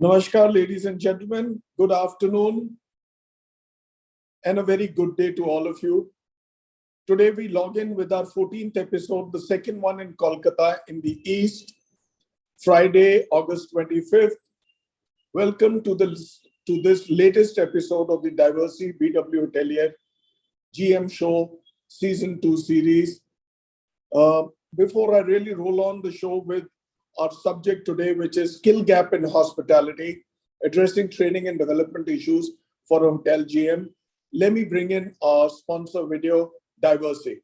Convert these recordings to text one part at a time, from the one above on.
Namaskar, ladies and gentlemen. Good afternoon and a very good day to all of you. Today we log in with our 14th episode, the second one in Kolkata in the East, Friday, August 25th. Welcome to this latest episode of the Diversey BW HOTELIER GM Show Season 2 series. Before I really roll on the show with our subject today, which is skill gap in hospitality, addressing training and development issues for a hotel GM, let me bring in our sponsor video, Diversey.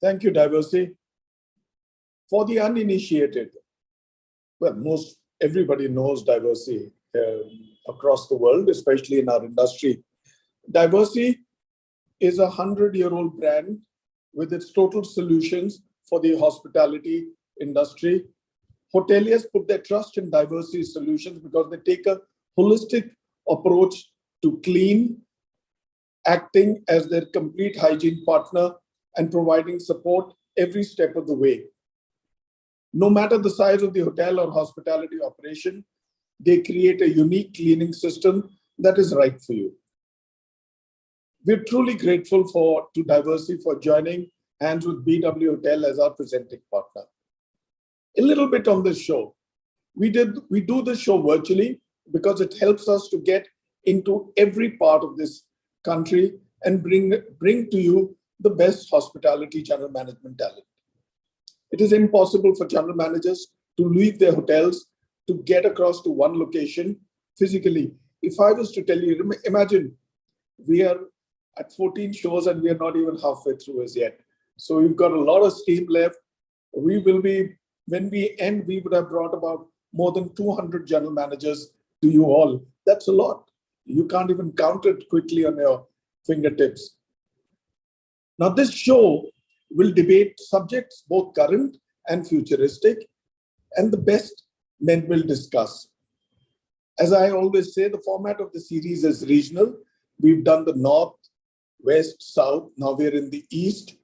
Thank you, Diversey. For the uninitiated, well, everybody knows Diversey across the world, especially in our industry. Diversey is a 100-year-old brand with its total solutions for the hospitality industry. Hoteliers put their trust in Diversey solutions because they take a holistic approach to clean, acting as their complete hygiene partner and providing support every step of the way. No matter the size of the hotel or hospitality operation, they create a unique cleaning system that is right for you. We're truly grateful to Diversey for joining hands with BW Hotel as our presenting partner. A little bit on this show. We do the show virtually because it helps us to get into every part of this country and bring to you the best hospitality general management talent. It is impossible for general managers to leave their hotels to get across to one location physically. If I was to tell you, imagine we are at 14 shows and we are not even halfway through as yet. So we've got a lot of steam left. We will be, when we end, we would have brought about more than 200 general managers to you all. That's a lot. You can't even count it quickly on your fingertips. Now, this show will debate subjects both current and futuristic, and the best men will discuss. As I always say, the format of the series is regional. We've done the North, West, South. Now we're in the East.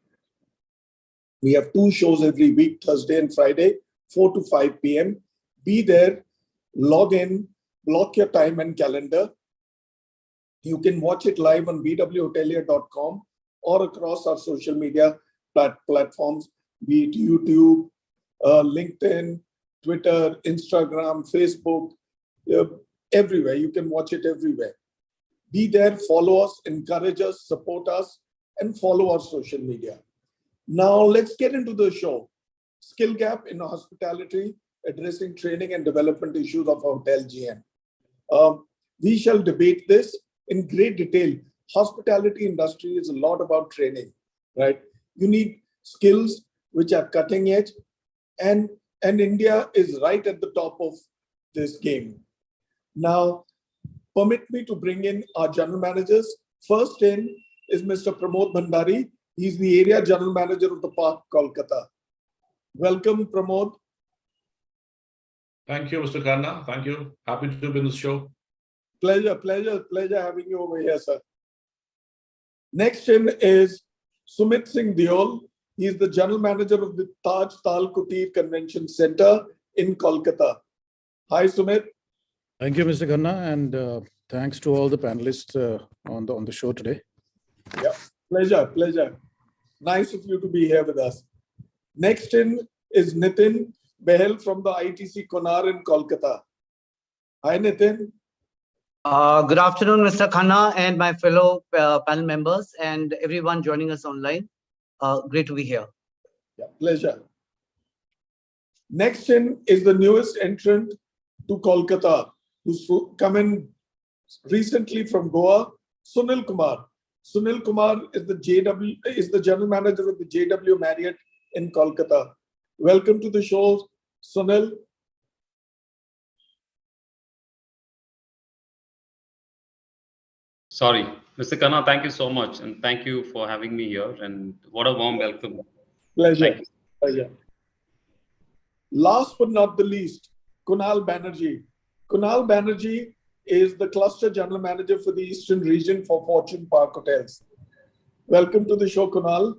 We have 2 shows every week, Thursday and Friday, 4 to 5 p.m. Be there, log in, block your time and calendar. You can watch it live on weBBlast.com or across our social media platforms, be it YouTube, LinkedIn, Twitter, Instagram, Facebook, everywhere. You can watch it everywhere. Be there, follow us, encourage us, support us, and follow our social media. Now, let's get into the show. Skill gap in hospitality, addressing training and development issues of a hotel GM. We shall debate this in great detail. Hospitality industry is a lot about training, right? You need skills which are cutting edge, and India is right at the top of this game. Now, permit me to bring in our general managers. First in is Mr. Pramod Bhandari. He's the area general manager of the Park, Kolkata. Welcome, Pramod. Thank you, Mr. Khanna. Thank you. Happy to be in this show. Pleasure having you over here, sir. Next in is Sumit Singh Deol. He is the general manager of the Taj Tal Kutir Convention Center in Kolkata. Hi, Sumit. Thank you, Mr. Khanna, and thanks to all the panelists on the show today. Yeah, pleasure. Nice of you to be here with us. Next in is Nitin Behel from the ITC Konar in Kolkata. Hi, Nitin. Good afternoon, Mr. Khanna and my fellow panel members and everyone joining us online. Great to be here. Yeah, pleasure. Next in is the newest entrant to Kolkata, who's come in recently from Goa, Sunil Kumar. Sunil Kumar is the general manager of the JW Marriott in Kolkata. Welcome to the show, Sunil. Sorry, Mr. Khanna, thank you so much. And thank you for having me here. And what a warm welcome. Pleasure. Thank you. Pleasure. Last but not the least, Kunal Banerjee. Kunal Banerjee is the cluster general manager for the Eastern region for Fortune Park Hotels. Welcome to the show, Kunal.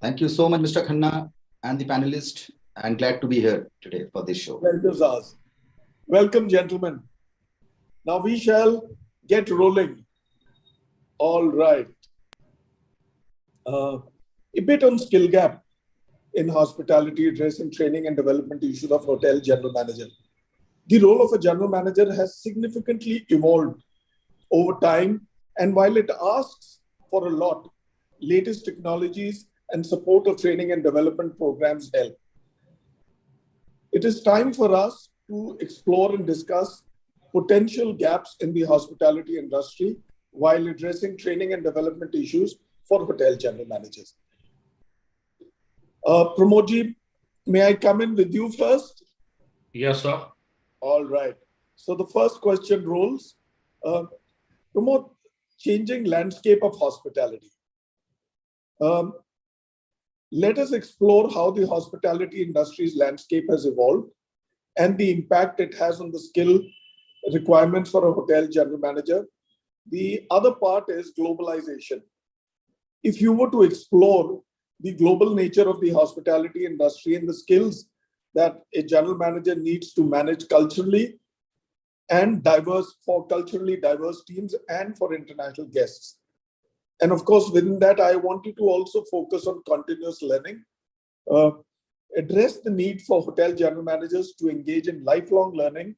Thank you so much, Mr. Khanna and the panelists. I'm glad to be here today for this show. Pleasure's ours. Welcome, gentlemen. Now we shall get rolling. All right. A bit on skill gap in hospitality, addressing training and development issues of hotel general manager. The role of a general manager has significantly evolved over time, and while it asks for a lot, latest technologies and support of training and development programs help. It is time for us to explore and discuss potential gaps in the hospitality industry while addressing training and development issues for hotel general managers. Pramodji, may I come in with you first? Yes, sir. All right. So the first question rolls. Pramod, changing landscape of hospitality. Let us explore how the hospitality industry's landscape has evolved and the impact it has on the skill requirements for a hotel general manager. The other part is globalization. If you were to explore the global nature of the hospitality industry and the skills that a general manager needs to manage culturally and culturally diverse teams and for international guests. And of course, within that, I wanted to also focus on continuous learning, address the need for hotel general managers to engage in lifelong learning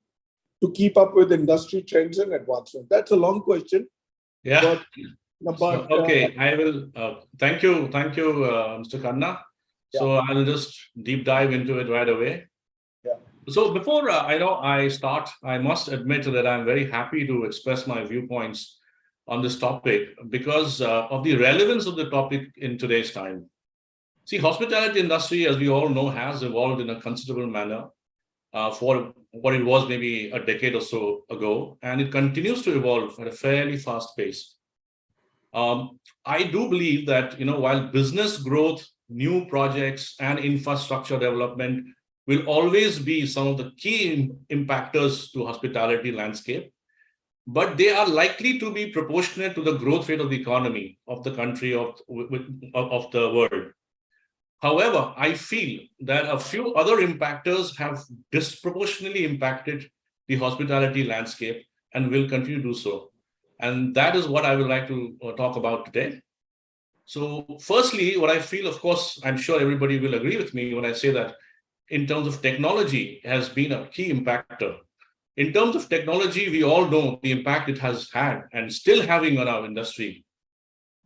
to keep up with industry trends and advancement. That's a long question. Yeah. But Okay, I will. Thank you, Mr. Khanna. So I'll just deep dive into it right away. Yeah. So before I start, I must admit that I'm very happy to express my viewpoints on this topic because of the relevance of the topic in today's time. See, hospitality industry, as we all know, has evolved in a considerable manner for what it was maybe a decade or so ago, and it continues to evolve at a fairly fast pace. I do believe that, while business growth, new projects, and infrastructure development will always be some of the key impactors to hospitality landscape, but they are likely to be proportionate to the growth rate of the economy of the country, of the world. However, I feel that a few other impactors have disproportionately impacted the hospitality landscape and will continue to do so. And that is what I would like to talk about today. So firstly, what I feel, of course, I'm sure everybody will agree with me when I say that in terms of technology has been a key impactor. In terms of technology, we all know the impact it has had and still having on our industry,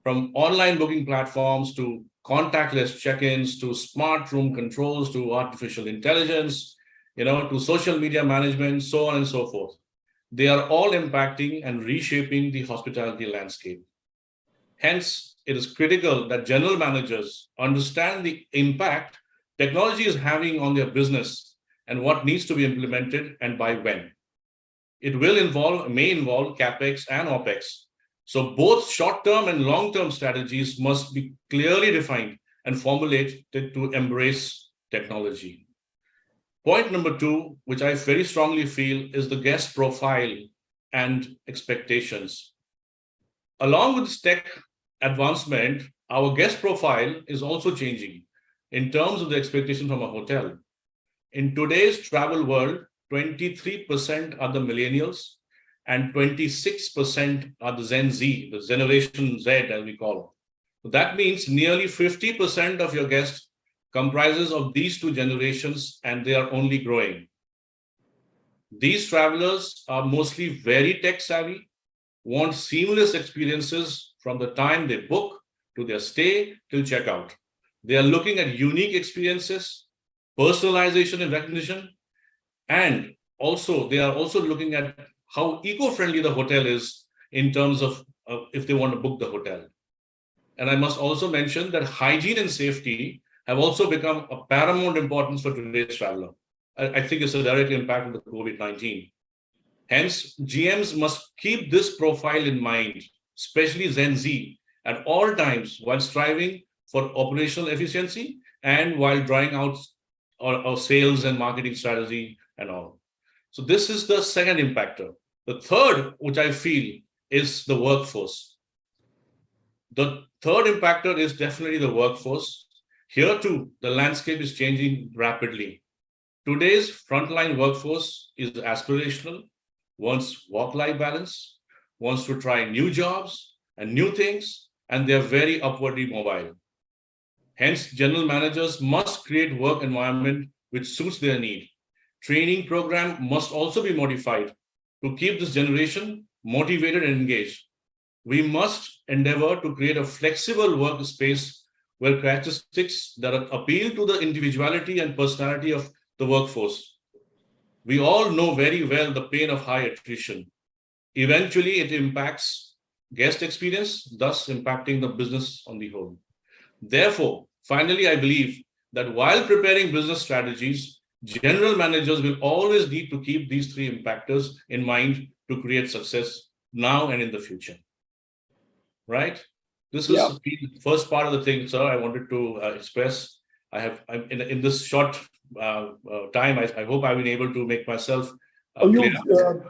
from online booking platforms to contactless check-ins to smart room controls to artificial intelligence, to social media management, so on and so forth. They are all impacting and reshaping the hospitality landscape. Hence, it is critical that general managers understand the impact technology is having on their business and what needs to be implemented and by when. It may involve CapEx and OpEx. So both short-term and long-term strategies must be clearly defined and formulated to embrace technology. Point number 2, which I very strongly feel, is the guest profile and expectations. Along with this tech advancement, our guest profile is also changing in terms of the expectation from a hotel. In today's travel world, 23% are the millennials and 26% are the Gen Z, the Generation Z, as we call it. So that means nearly 50% of your guests comprises of these two generations, and they are only growing. These travelers are mostly very tech savvy, want seamless experiences from the time they book to their stay till checkout. They are looking at unique experiences, personalization and recognition, and they are also looking at how eco-friendly the hotel is in terms of if they want to book the hotel. And I must also mention that hygiene and safety have also become a paramount importance for today's traveler. I think it's a direct impact of the COVID-19. Hence, GMs must keep this profile in mind, especially Gen Z, at all times while striving for operational efficiency and while drawing out our sales and marketing strategy and all. So this is the second impactor. The third, which I feel, is the workforce. The third impactor is definitely the workforce. Here too, the landscape is changing rapidly. Today's frontline workforce is aspirational, wants work-life balance, wants to try new jobs and new things, and they're very upwardly mobile. Hence, general managers must create work environment which suits their need. Training program must also be modified to keep this generation motivated and engaged. We must endeavor to create a flexible workspace where characteristics that appeal to the individuality and personality of the workforce. We all know very well the pain of high attrition. Eventually, it impacts guest experience, thus impacting the business on the whole. Therefore, finally, I believe that while preparing business strategies, general managers will always need to keep these three impactors in mind to create success now and in the future. Right? This is the first part of the thing, sir, I wanted to express. In this short time, I hope I've been able to make myself clear.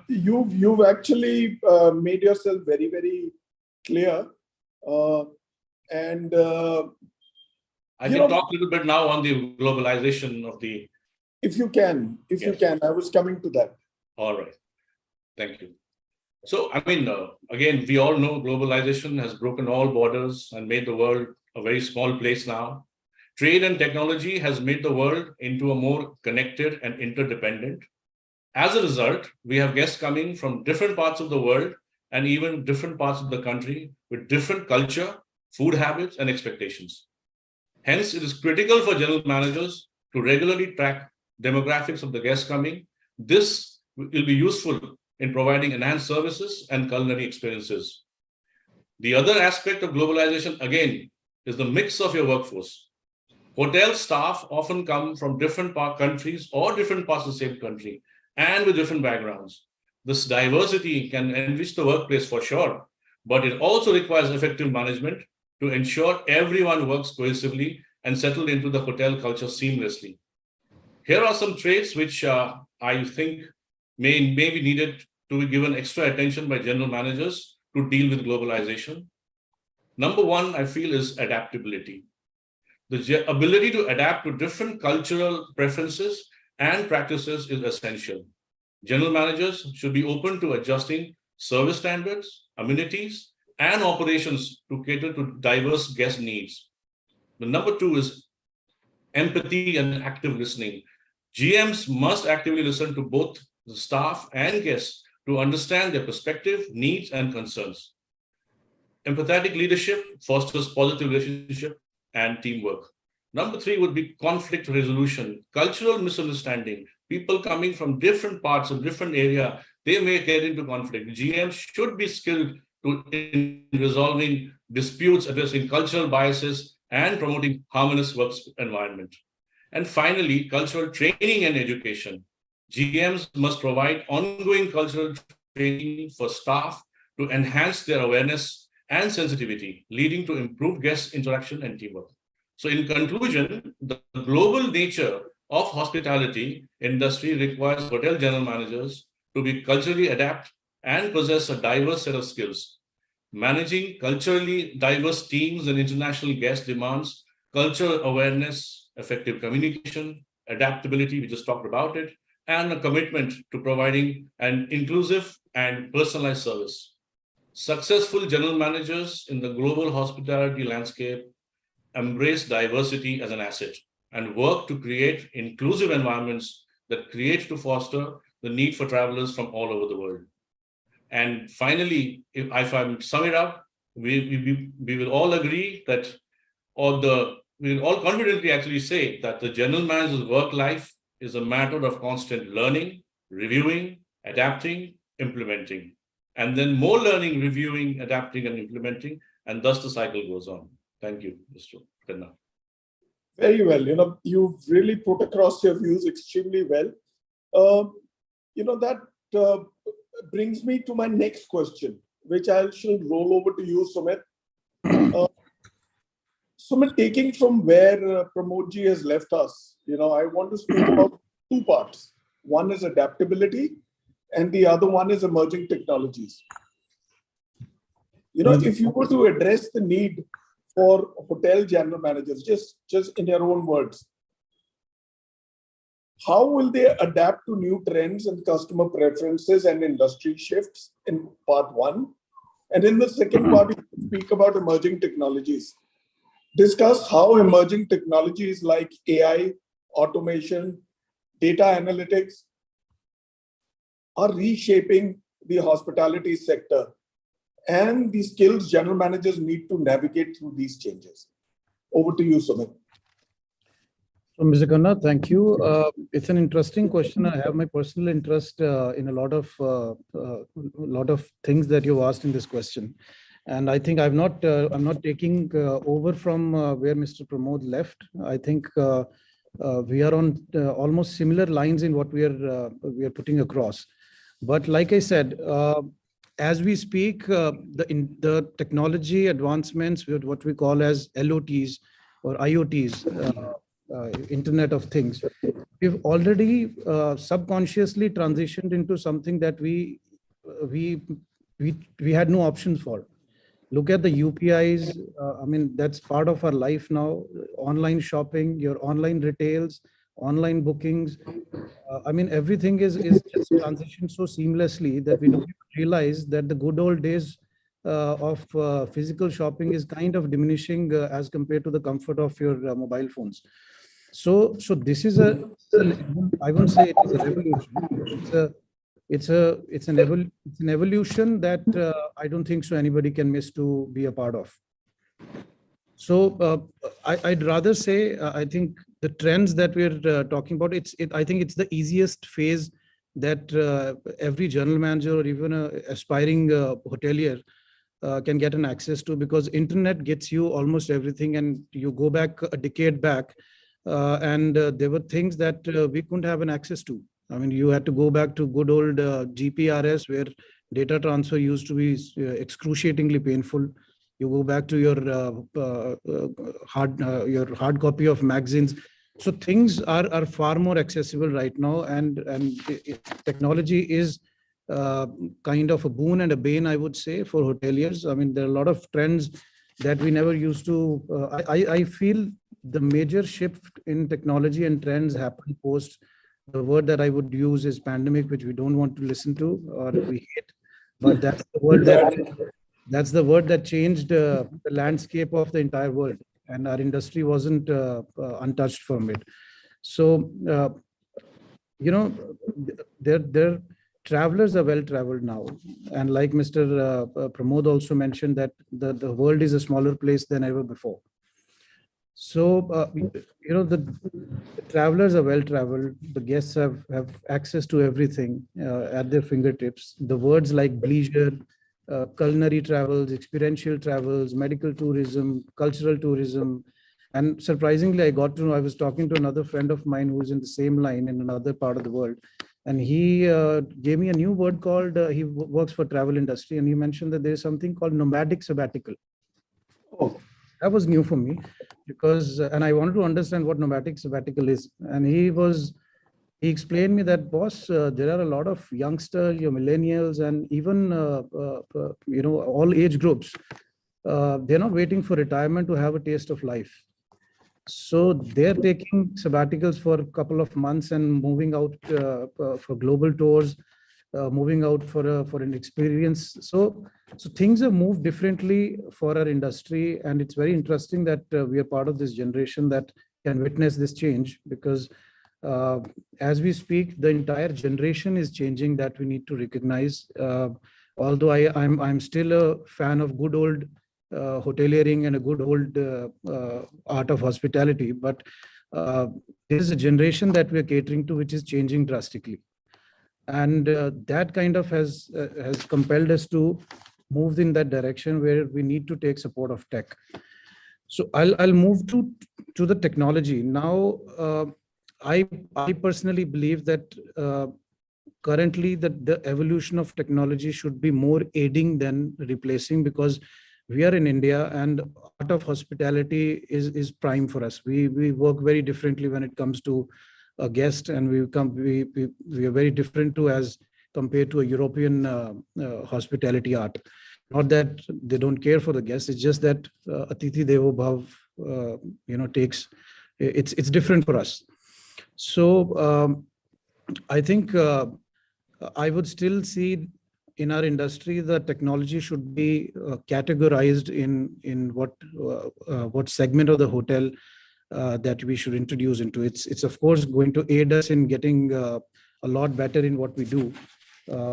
You've actually made yourself very, very clear. I can talk a little bit now on the globalization of the... If you can, I was coming to that. All right. Thank you. So, I mean, again, we all know globalization has broken all borders and made the world a very small place now. Trade and technology has made the world into a more connected and interdependent. As a result, we have guests coming from different parts of the world and even different parts of the country with different culture, food habits, and expectations. Hence, it is critical for general managers to regularly track demographics of the guests coming. This will be useful in providing enhanced services and culinary experiences. The other aspect of globalization, again, is the mix of your workforce. Hotel staff often come from different countries or different parts of the same country and with different backgrounds. This diversity can enrich the workplace for sure, but it also requires effective management to ensure everyone works cohesively and settled into the hotel culture seamlessly. Here are some traits which I think may be needed to be given extra attention by general managers to deal with globalization. Number one, I feel, is adaptability. The ability to adapt to different cultural preferences and practices is essential. General managers should be open to adjusting service standards, amenities, and operations to cater to diverse guest needs. The number two is empathy and active listening. GMs must actively listen to both the staff and guests to understand their perspective, needs, and concerns. Empathetic leadership fosters positive relationship and teamwork. Number three would be conflict resolution, cultural misunderstanding. People coming from different parts of different area, they may get into conflict. GMs should be skilled in resolving disputes, addressing cultural biases, and promoting harmonious work environment. And finally, cultural training and education. GMs must provide ongoing cultural training for staff to enhance their awareness and sensitivity, leading to improved guest interaction and teamwork. So in conclusion, the global nature of hospitality industry requires hotel general managers to be culturally adept and possess a diverse set of skills. Managing culturally diverse teams and international guest demands cultural awareness, effective communication, adaptability, we just talked about it, and a commitment to providing an inclusive and personalized service. Successful general managers in the global hospitality landscape embrace diversity as an asset and work to create inclusive environments that create to foster the need for travelers from all over the world. And finally, if I sum it up, we will all agree that, we will all confidently actually say that the general manager's work life is a matter of constant learning, reviewing, adapting, implementing, and then more learning, reviewing, adapting, and implementing, and thus the cycle goes on. Thank you, Mr. Khanna. Very well. You've really put across your views extremely well. That brings me to my next question, which I shall roll over to you, Sumit. Sumit, taking from where Pramod ji has left us, I want to speak about two parts. One is adaptability, and the other one is emerging technologies. If you were to address the need for hotel general managers, just in your own words, how will they adapt to new trends and customer preferences and industry shifts in part one? And in the second part, you speak about emerging technologies. Discuss how emerging technologies like AI, automation, data analytics are reshaping the hospitality sector and the skills general managers need to navigate through these changes. Over to you, Sumit. So, Mr. Khanna, thank you. It's an interesting question. I have my personal interest in a lot of things that you've asked in this question, and I think I'm not taking over from where Mr. Pramod left. I think we are on almost similar lines in what we are putting across. But like I said, as we speak, the technology advancements, what we call as LOTs or IoTs. Internet of Things, we've already subconsciously transitioned into something that we had no options for. Look at the UPIs. I mean, that's part of our life now. Online shopping, your online retails, online bookings. I mean, everything is just transitioned so seamlessly that we don't realize that the good old days of physical shopping is kind of diminishing as compared to the comfort of your mobile phones. So this is I won't say it is a revolution. It's an evolution that I don't think so anybody can miss to be a part of. So I'd rather say I think the trends that we're talking about, I think it's the easiest phase that every general manager or even an aspiring hotelier can get an access to, because internet gets you almost everything, and you go back a decade back. And there were things that we couldn't have an access to. I mean, you had to go back to good old GPRS, where data transfer used to be excruciatingly painful. You go back to your hard copy of magazines. So things are far more accessible right now, and technology is kind of a boon and a bane, I would say, for hoteliers. I mean, there are a lot of trends that we never used to. I feel the major shift in technology and trends happened post, the word that I would use is pandemic, which we don't want to listen to or we hate, but that's the word that changed the landscape of the entire world, and our industry wasn't untouched from it. So their travelers are well traveled now, and like Mr. Pramod also mentioned, that the world is a smaller place than ever before. So, the travelers are well traveled. The guests have access to everything at their fingertips. The words like leisure, culinary travels, experiential travels, medical tourism, cultural tourism. And surprisingly, I got to know, I was talking to another friend of mine who's in the same line in another part of the world. And he gave me a new word called, he works for travel industry. And he mentioned that there's something called nomadic sabbatical. Oh, that was new for me, because, and I wanted to understand what nomadic sabbatical is. And he explained me that, boss, there are a lot of youngsters, your millennials, and even, all age groups. They're not waiting for retirement to have a taste of life. So they're taking sabbaticals for a couple of months and moving out for global tours, moving out for an experience. So things have moved differently for our industry, and it's very interesting that we are part of this generation that can witness this change, because as we speak, the entire generation is changing, that we need to recognize. Although I'm still a fan of good old hoteliering and a good old art of hospitality, but there is a generation that we're catering to which is changing drastically. And that kind of has compelled us to move in that direction where we need to take support of tech. So I'll move to the technology now. I personally believe that currently the evolution of technology should be more aiding than replacing, because we are in India and art of hospitality is prime for us. We work very differently when it comes to a guest, and we are very different to as compared to a European hospitality art. Not that they don't care for the guests, it's just that Atithi Devo Bhav, takes, it's different for us. So I think I would still see in our industry the technology should be categorized in what segment of the hotel that we should introduce into. It's of course going to aid us in getting a lot better in what we do.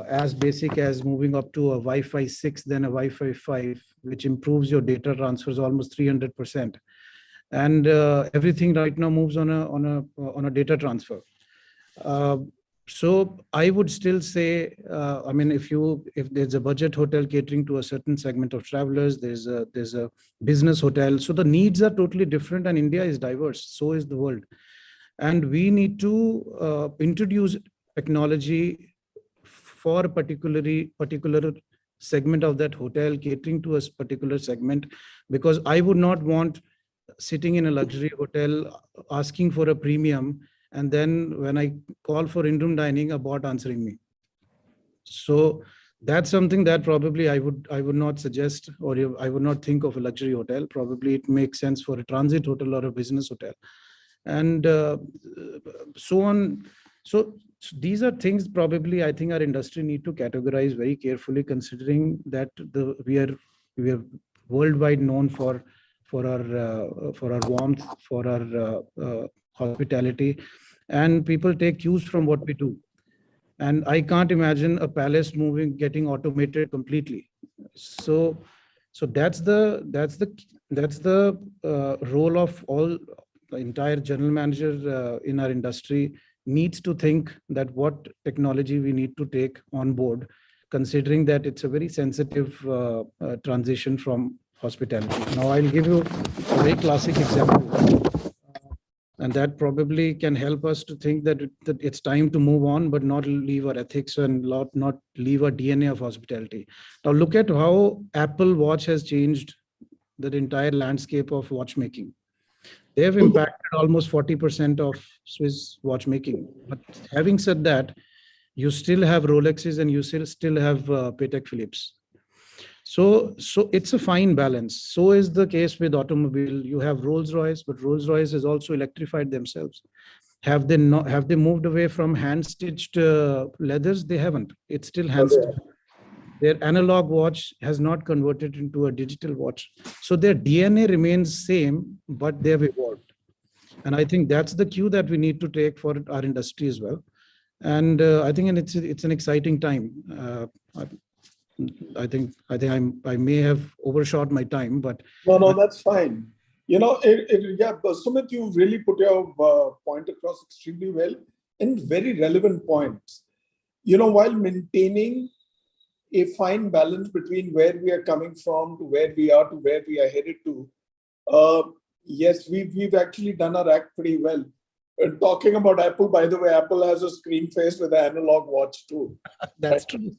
As basic as moving up to a Wi-Fi 6, then a Wi-Fi 5, which improves your data transfers almost 300%. And everything right now moves on a data transfer. So I would still say, I mean, if there's a budget hotel catering to a certain segment of travelers, there's a business hotel. So the needs are totally different, and India is diverse. So is the world, and we need to introduce technology for a particular segment of that hotel, catering to a particular segment, because I would not want sitting in a luxury hotel asking for a premium, and then when I call for in-room dining, a bot answering me. So that's something that probably I would not suggest, or I would not think of a luxury hotel. Probably it makes sense for a transit hotel or a business hotel, and so on. So these are things probably I think our industry need to categorize very carefully, considering that we are worldwide known for our warmth, for our hospitality, and people take cues from what we do. And I can't imagine a palace getting automated completely. So that's the role of all the entire general manager in our industry needs to think that what technology we need to take on board, considering that it's a very sensitive transition from hospitality. Now I'll give you a very classic example, and that probably can help us to think that it's time to move on, but not leave our ethics and not leave our DNA of hospitality. Now look at how Apple Watch has changed the entire landscape of watchmaking. They have impacted almost 40% of Swiss watchmaking. But having said that, you still have Rolexes and you still have Patek Philippes. So it's a fine balance. So is the case with automobile. You have Rolls-Royce, but Rolls-Royce has also electrified themselves. Have they moved away from hand-stitched leathers? They haven't. It's still hand-stitched. Their analog watch has not converted into a digital watch. So their DNA remains same, but they have evolved. And I think that's the cue that we need to take for our industry as well. And I think it's an exciting time. I may have overshot my time, but no, that's fine. But Sumit, you really put your point across extremely well and very relevant points. While maintaining a fine balance between where we are coming from to where we are to where we are headed to, yes, we've actually done our act pretty well. Talking about Apple, by the way, Apple has a screen face with an analog watch too. That's true.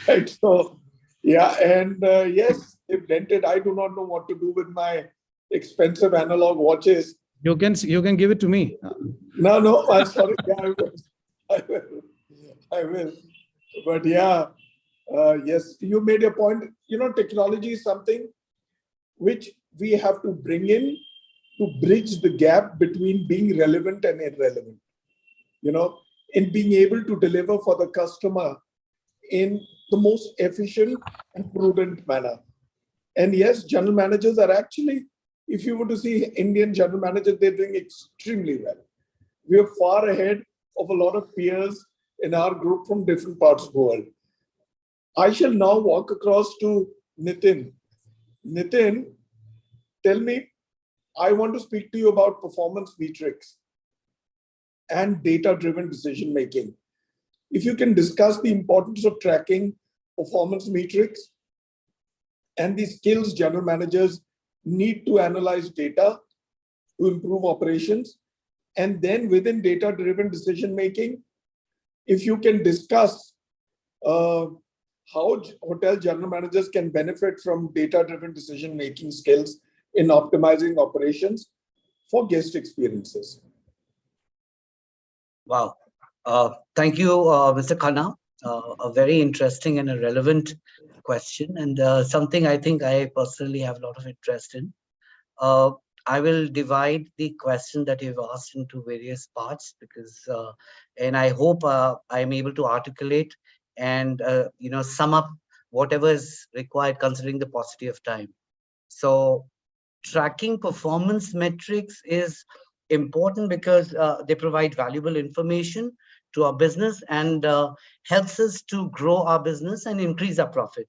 Right. So, yeah. And yes, if dented, I do not know what to do with my expensive analog watches. You can give it to me. No, I'm sorry. Yeah, I will. But yeah, yes, you made a point. Technology is something which we have to bring in to bridge the gap between being relevant and irrelevant, in being able to deliver for the customer in the most efficient and prudent manner. And yes, general managers are actually, if you were to see Indian general managers, they're doing extremely well. We are far ahead of a lot of peers in our group from different parts of the world. I shall now walk across to Nitin. Nitin, tell me, I want to speak to you about performance metrics and data-driven decision-making. if you can discuss the importance of tracking performance metrics and the skills general managers need to analyze data to improve operations, and then within data-driven decision-making, if you can discuss how hotel general managers can benefit from data-driven decision-making skills in optimizing operations for guest experiences. Wow. Thank you, Mr. Khanna. A very interesting and a relevant question, and something I think I personally have a lot of interest in. I will divide the question that you've asked into various parts because, and I hope I'm able to articulate and sum up whatever is required considering the paucity of time. So, tracking performance metrics is important because they provide valuable information to our business and helps us to grow our business and increase our profit.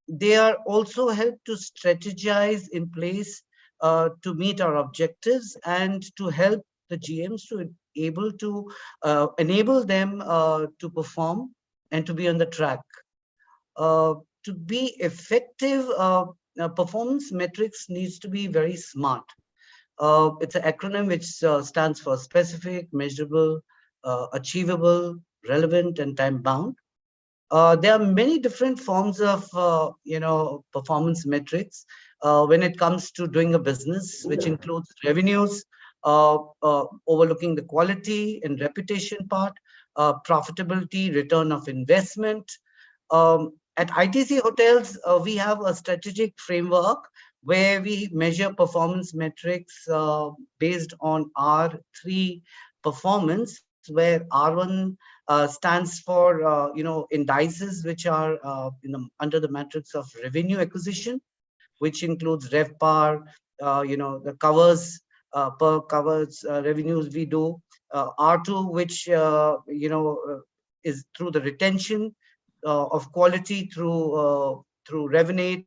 They are also help to strategize in place to meet our objectives and to help the GMs to able to enable them to perform and to be on the track. To be effective, performance metrics needs to be very smart. It's an acronym which stands for specific, measurable, achievable, relevant, and time bound. There are many different forms of performance metrics when it comes to doing a business, which includes revenues, overlooking the quality and reputation part, profitability, return of investment. At ITC Hotels, we have a strategic framework where we measure performance metrics based on R3 performance, where R1 stands for indices which are under the matrix of revenue acquisition, which includes RevPAR, the covers per covers revenues we do. R2, which is through the retention of quality through revenue,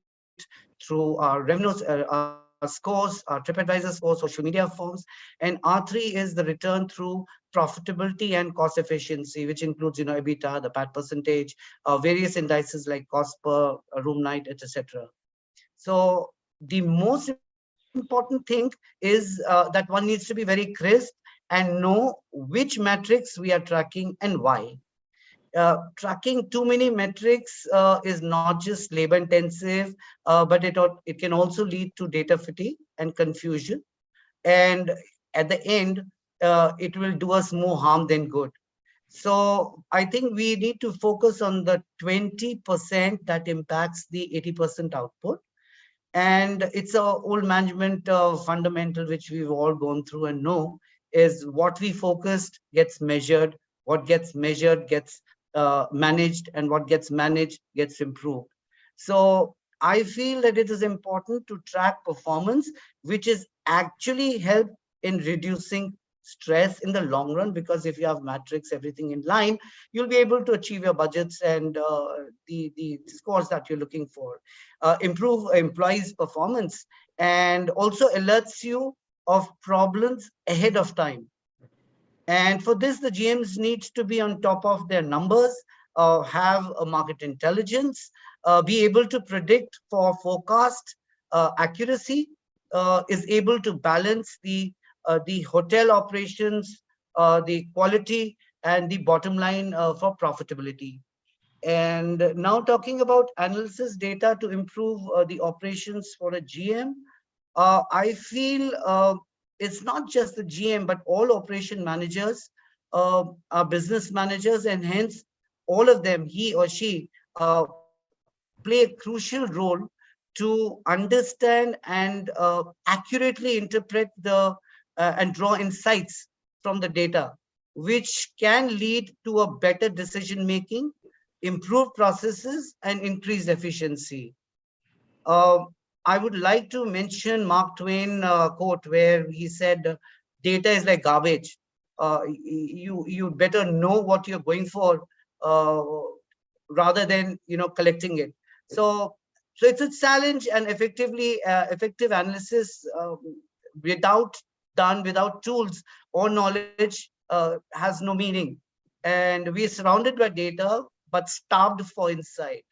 through our revenues, our scores, our TripAdvisor scores, social media forms, and R3 is the return through profitability and cost efficiency, which includes EBITDA, the PAT percentage, various indices like cost per room night, etc. So the most important thing is that one needs to be very crisp and know which metrics we are tracking and why. Tracking too many metrics is not just labor intensive, but it can also lead to data fatigue and confusion. And at the end, it will do us more harm than good. So I think we need to focus on the 20% that impacts the 80% output. And it's a old management fundamental, which we've all gone through and know, is what we focused gets measured, what gets measured gets managed, and what gets managed gets improved. So I feel that it is important to track performance, which is actually help in reducing stress in the long run, because if you have metrics, everything in line, you'll be able to achieve your budgets and the scores that you're looking for. Improve employees' performance and also alerts you of problems ahead of time. And for this, the GMs need to be on top of their numbers, have a market intelligence, be able to predict for forecast accuracy, is able to balance the hotel operations, the quality, and the bottom line for profitability. And now talking about analysis data to improve the operations for a GM, I feel it's not just the GM, but all operation managers are business managers, and hence all of them, he or she, play a crucial role to understand and accurately interpret the and draw insights from the data, which can lead to a better decision making, improved processes, and increased efficiency. I would like to mention Mark Twain quote where he said, "Data is like garbage. You better know what you're going for rather than collecting it." So it's a challenge, and effective analysis without tools or knowledge has no meaning. and we are surrounded by data, but starved for insight.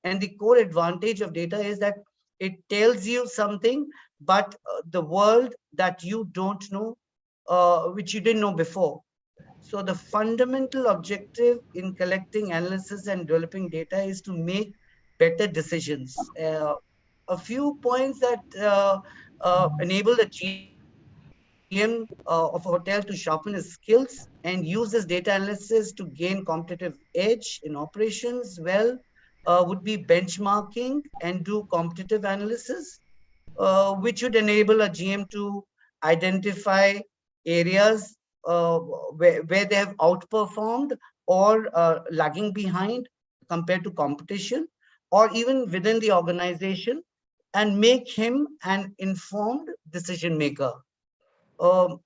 And the core advantage of data is that it tells you something, but the world that you don't know, which you didn't know before. So the fundamental objective in collecting analysis and developing data is to make better decisions. A few points that enable the GM of a hotel to sharpen his skills and use this data analysis to gain competitive edge in operations would be benchmarking and do competitive analysis, which would enable a GM to identify areas where they have outperformed or lagging behind compared to competition, or even within the organization, and make him an informed decision maker. Um,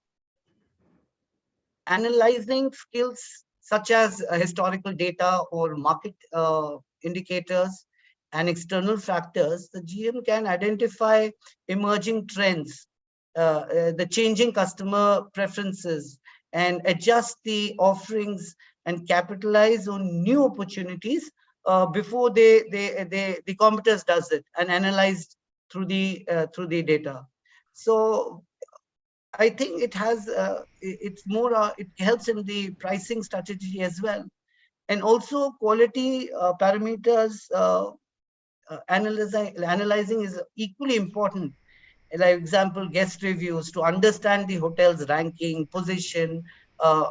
Analyzing skills such as historical data or market indicators and external factors, the GM can identify emerging trends, the changing customer preferences, and adjust the offerings and capitalize on new opportunities before the competitors does it and analyzed through the data. So I think it has it's more it helps in the pricing strategy as well, and also quality parameters analyzing is equally important. Like example, guest reviews to understand the hotel's ranking, position,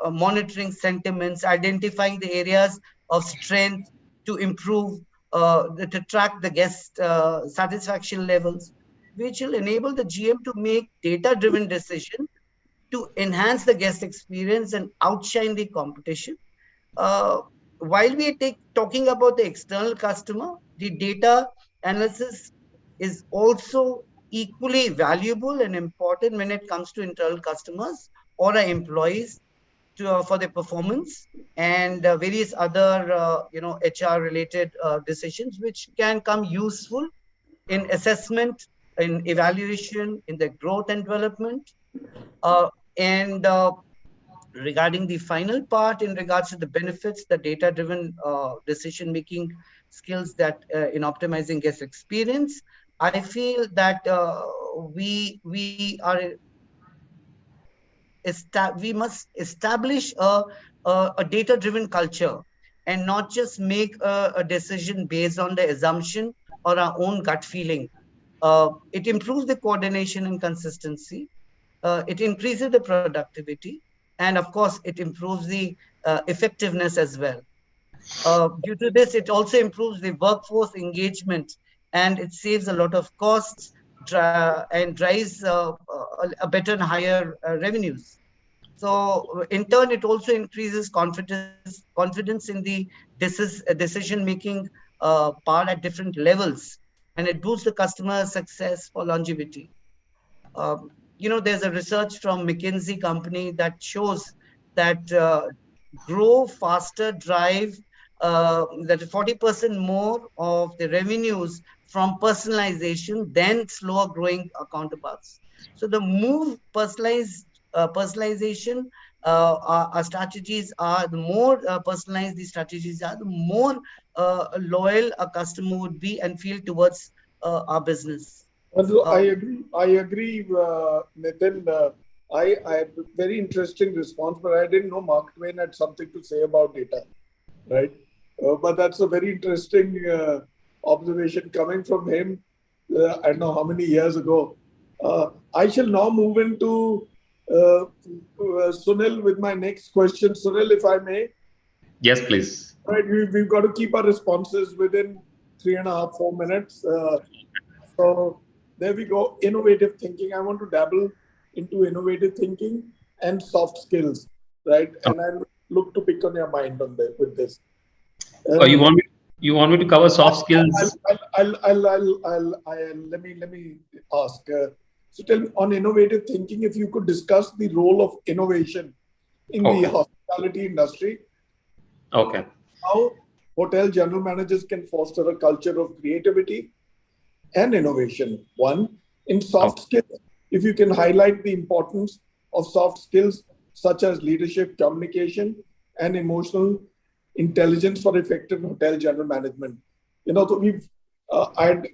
monitoring sentiments, identifying the areas of strength to improve, to track the guest satisfaction levels, which will enable the GM to make data-driven decisions to enhance the guest experience and outshine the competition. Uh, while we are talking about the external customer, the data analysis is also equally valuable and important when it comes to internal customers or our employees for their performance and various other HR related decisions, which can come useful in assessment, in evaluation, in the growth and development. And regarding the final part in regards to the benefits, the data-driven decision-making skills that in optimizing guest experience, I feel that we must establish a data-driven culture and not just make a decision based on the assumption or our own gut feeling. It improves the coordination and consistency. It increases the productivity, and of course, it improves the effectiveness as well. Due to this, it also improves the workforce engagement, and it saves a lot of costs and drives a better and higher revenues. So, in turn, it also increases confidence in the decision-making part at different levels, and it boosts the customer success for longevity. There's a research from McKinsey company that shows that grow faster drive that 40% more of the revenues from personalization than slower growing counterparts. So the move personalization, our strategies are, the more personalized these strategies are, the more loyal a customer would be and feel towards our business. Also, I agree, Nitin. I have a very interesting response, but I didn't know Mark Twain had something to say about data, right? But that's a very interesting observation coming from him. I don't know how many years ago. I shall now move into Sunil with my next question. Sunil, if I may. Yes, please. Right, we've got to keep our responses within 3.5, 4 minutes. So there we go. Innovative thinking. I want to dabble into innovative thinking and soft skills, right? And I'll look to pick on your mind on that with this. You want me to cover soft skills? Let me ask. So tell me, on innovative thinking, if you could discuss the role of innovation in the hospitality industry. Okay. How hotel general managers can foster a culture of creativity and innovation. One, in soft skills, if you can highlight the importance of soft skills such as leadership, communication, and emotional intelligence for effective hotel general management. So I'd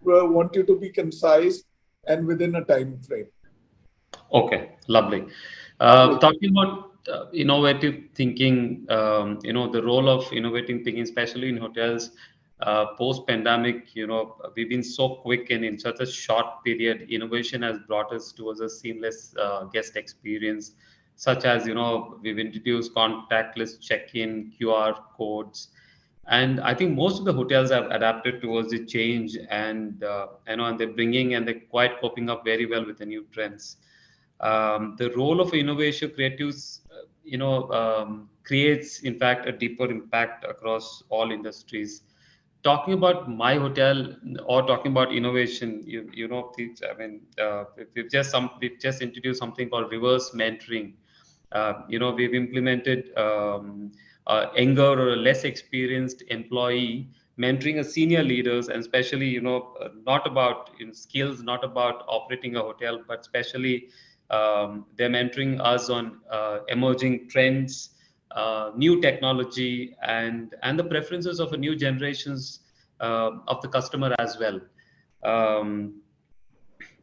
want you to be concise and within a time frame. Okay, lovely. Talking about innovative thinking, the role of innovative thinking, especially in hotels, post-pandemic, we've been so quick and in such a short period, innovation has brought us towards a seamless guest experience, such as, we've introduced contactless check-in, QR codes, and I think most of the hotels have adapted towards the change, and and they're bringing and they're quite coping up very well with the new trends. The role of innovation creatives, creates in fact a deeper impact across all industries. Talking about my hotel or talking about innovation, I mean, we've just introduced something called reverse mentoring. We've implemented younger or less experienced employee mentoring a senior leaders, and especially not about skills, not about operating a hotel, but especially they're mentoring us on emerging trends, new technology, and the preferences of a new generations of the customer as well. Um,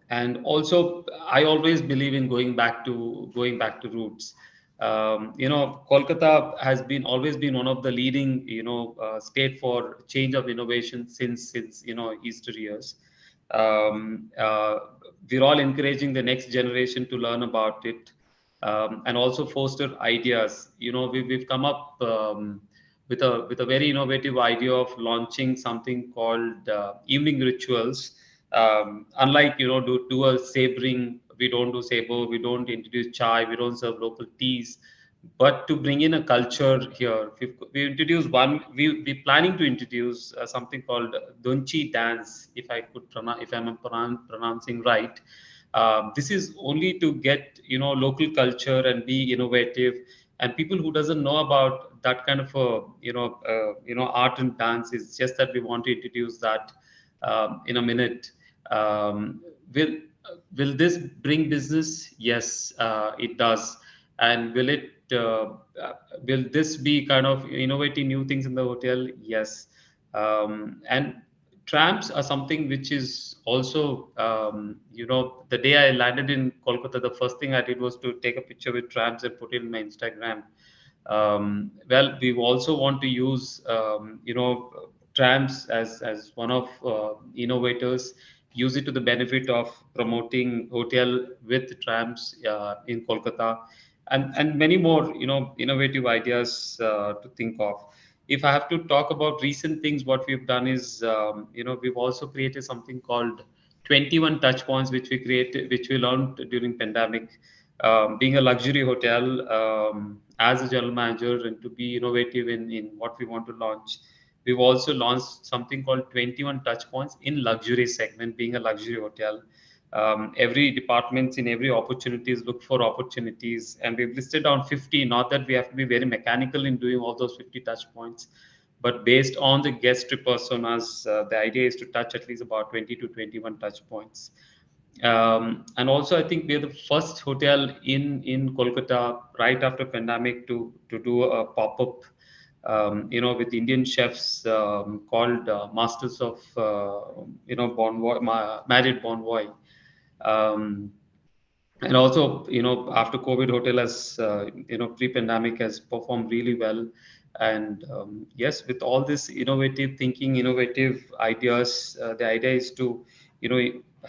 and also, I always believe in going back to roots. Kolkata has been always been one of the leading state for change of innovation since Easter years. um, uh, we're all encouraging the next generation to learn about it, and also foster ideas. We've come up with a very innovative idea of launching something called evening rituals. Unlike do a savoring, we don't do saber, we don't introduce chai, we don't serve local teas, but to bring in a culture here, we introduce one. We're planning to introduce something called Donchi dance, if I'm pronouncing right. This is only to get local culture and be innovative, and people who doesn't know about that kind of a art and dance. Is just that we want to introduce that in a minute. Um, will will this bring business? Yes, it does. And will this be kind of innovating new things in the hotel? Yes. And trams are something which is also, the day I landed in Kolkata, the first thing I did was to take a picture with trams and put it in my Instagram. Well, we also want to use, trams as one of innovators, use it to the benefit of promoting hotel with trams in Kolkata, and many more, innovative ideas to think of. If I have to talk about recent things, what we've done is, we've also created something called 21 touch points, which we learned during pandemic. Being a luxury hotel, as a general manager, and to be innovative in what we want to launch, we've also launched something called 21 touch points in luxury segment. Being a luxury hotel, every departments in every opportunities look for opportunities, and we've listed down 50. Not that we have to be very mechanical in doing all those 50 touch points, but based on the guest personas, the idea is to touch at least about 20 to 21 touch points. And also, I think we're the first hotel in Kolkata right after pandemic to do a pop-up, with Indian chefs, called Masters of Married Bonvoy. Um, and also, after COVID, hotel has, pre-pandemic has performed really well. And yes, with all this innovative thinking, innovative ideas, the idea is to,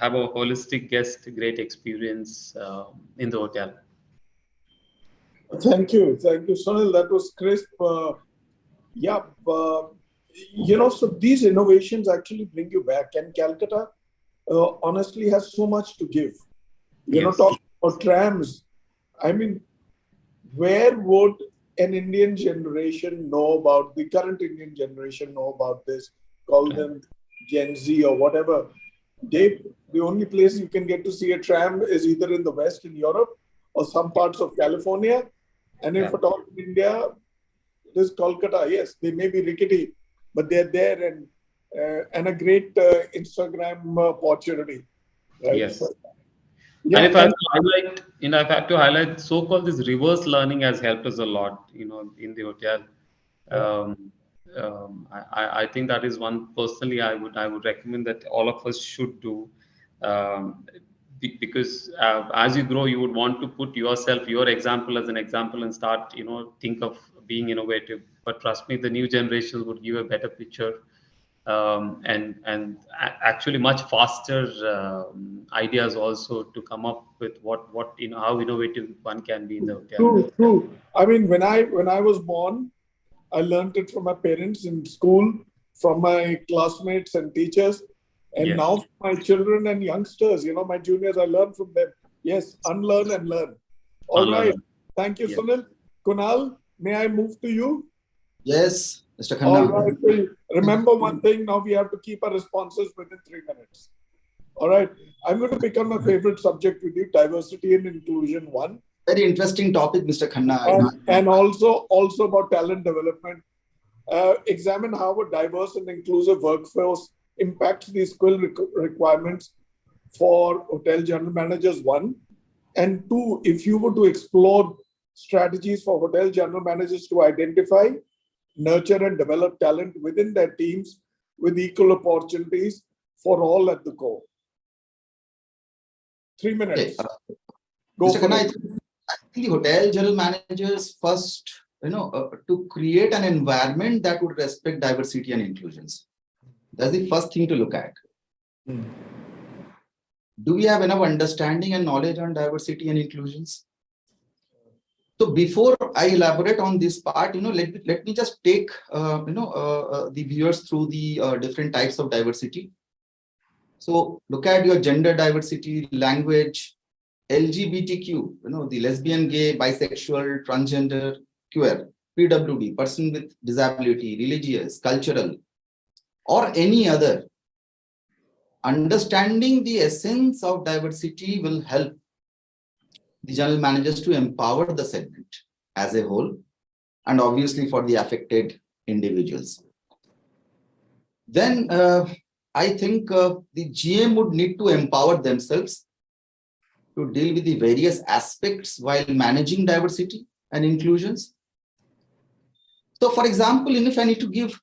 have a holistic guest great experience in the hotel. Thank you, Sunil. That was crisp. Yeah, so these innovations actually bring you back, and Calcutta honestly has so much to give. Yes. Talking about trams, I mean, where would an Indian generation know about, the current Indian generation know about this? Call them Gen Z or whatever. The only place you can get to see a tram is either in the West in Europe or some parts of California. And if at all in India, it is Kolkata. Yes, they may be rickety, but they're there, and a great Instagram opportunity. Right? Yes. So, And if I have to highlight, so-called this reverse learning has helped us a lot, in the hotel. I think that is one personally I would recommend that all of us should do, because as you grow, you would want to put yourself, your example as an example, and start, think of being innovative. But trust me, the new generations would give a better picture, and actually much faster ideas also to come up with what how innovative one can be in the hotel. True. I mean, when I was born, I learned it from my parents in school, from my classmates and teachers, and Yes. now my children and youngsters, my juniors, I learn from them. Yes, unlearn and learn. All Unlearn. right. Thank you, Yes. Sunil. Kunal, may I move to you? Yes, Mr. All Khanna. right. So remember one thing, now we have to keep our responses within 3 minutes. All right. I'm going to pick on my favorite subject with you, diversity and inclusion 1. Very interesting topic, Mr. Khanna. And also about talent development. Examine how a diverse and inclusive workforce impacts the skill requirements for hotel general managers, 1. And 2, if you were to explore strategies for hotel general managers to identify, nurture and develop talent within their teams with equal opportunities for all at the core. 3 minutes. Go Mr. for Khanna, it. I think the hotel general managers first, to create an environment that would respect diversity and inclusions. That's the first thing to look at. Do we have enough understanding and knowledge on diversity and inclusions? So before I elaborate on this part, let me just take, the viewers through the different types of diversity. So look at your gender diversity, language, LGBTQ, the lesbian, gay, bisexual, transgender, queer, PWD, person with disability, religious, cultural, or any other. Understanding the essence of diversity will help the general managers to empower the segment as a whole, and obviously for the affected individuals. Then I think the GM would need to empower themselves to deal with the various aspects while managing diversity and inclusions. So for example, if I need to give,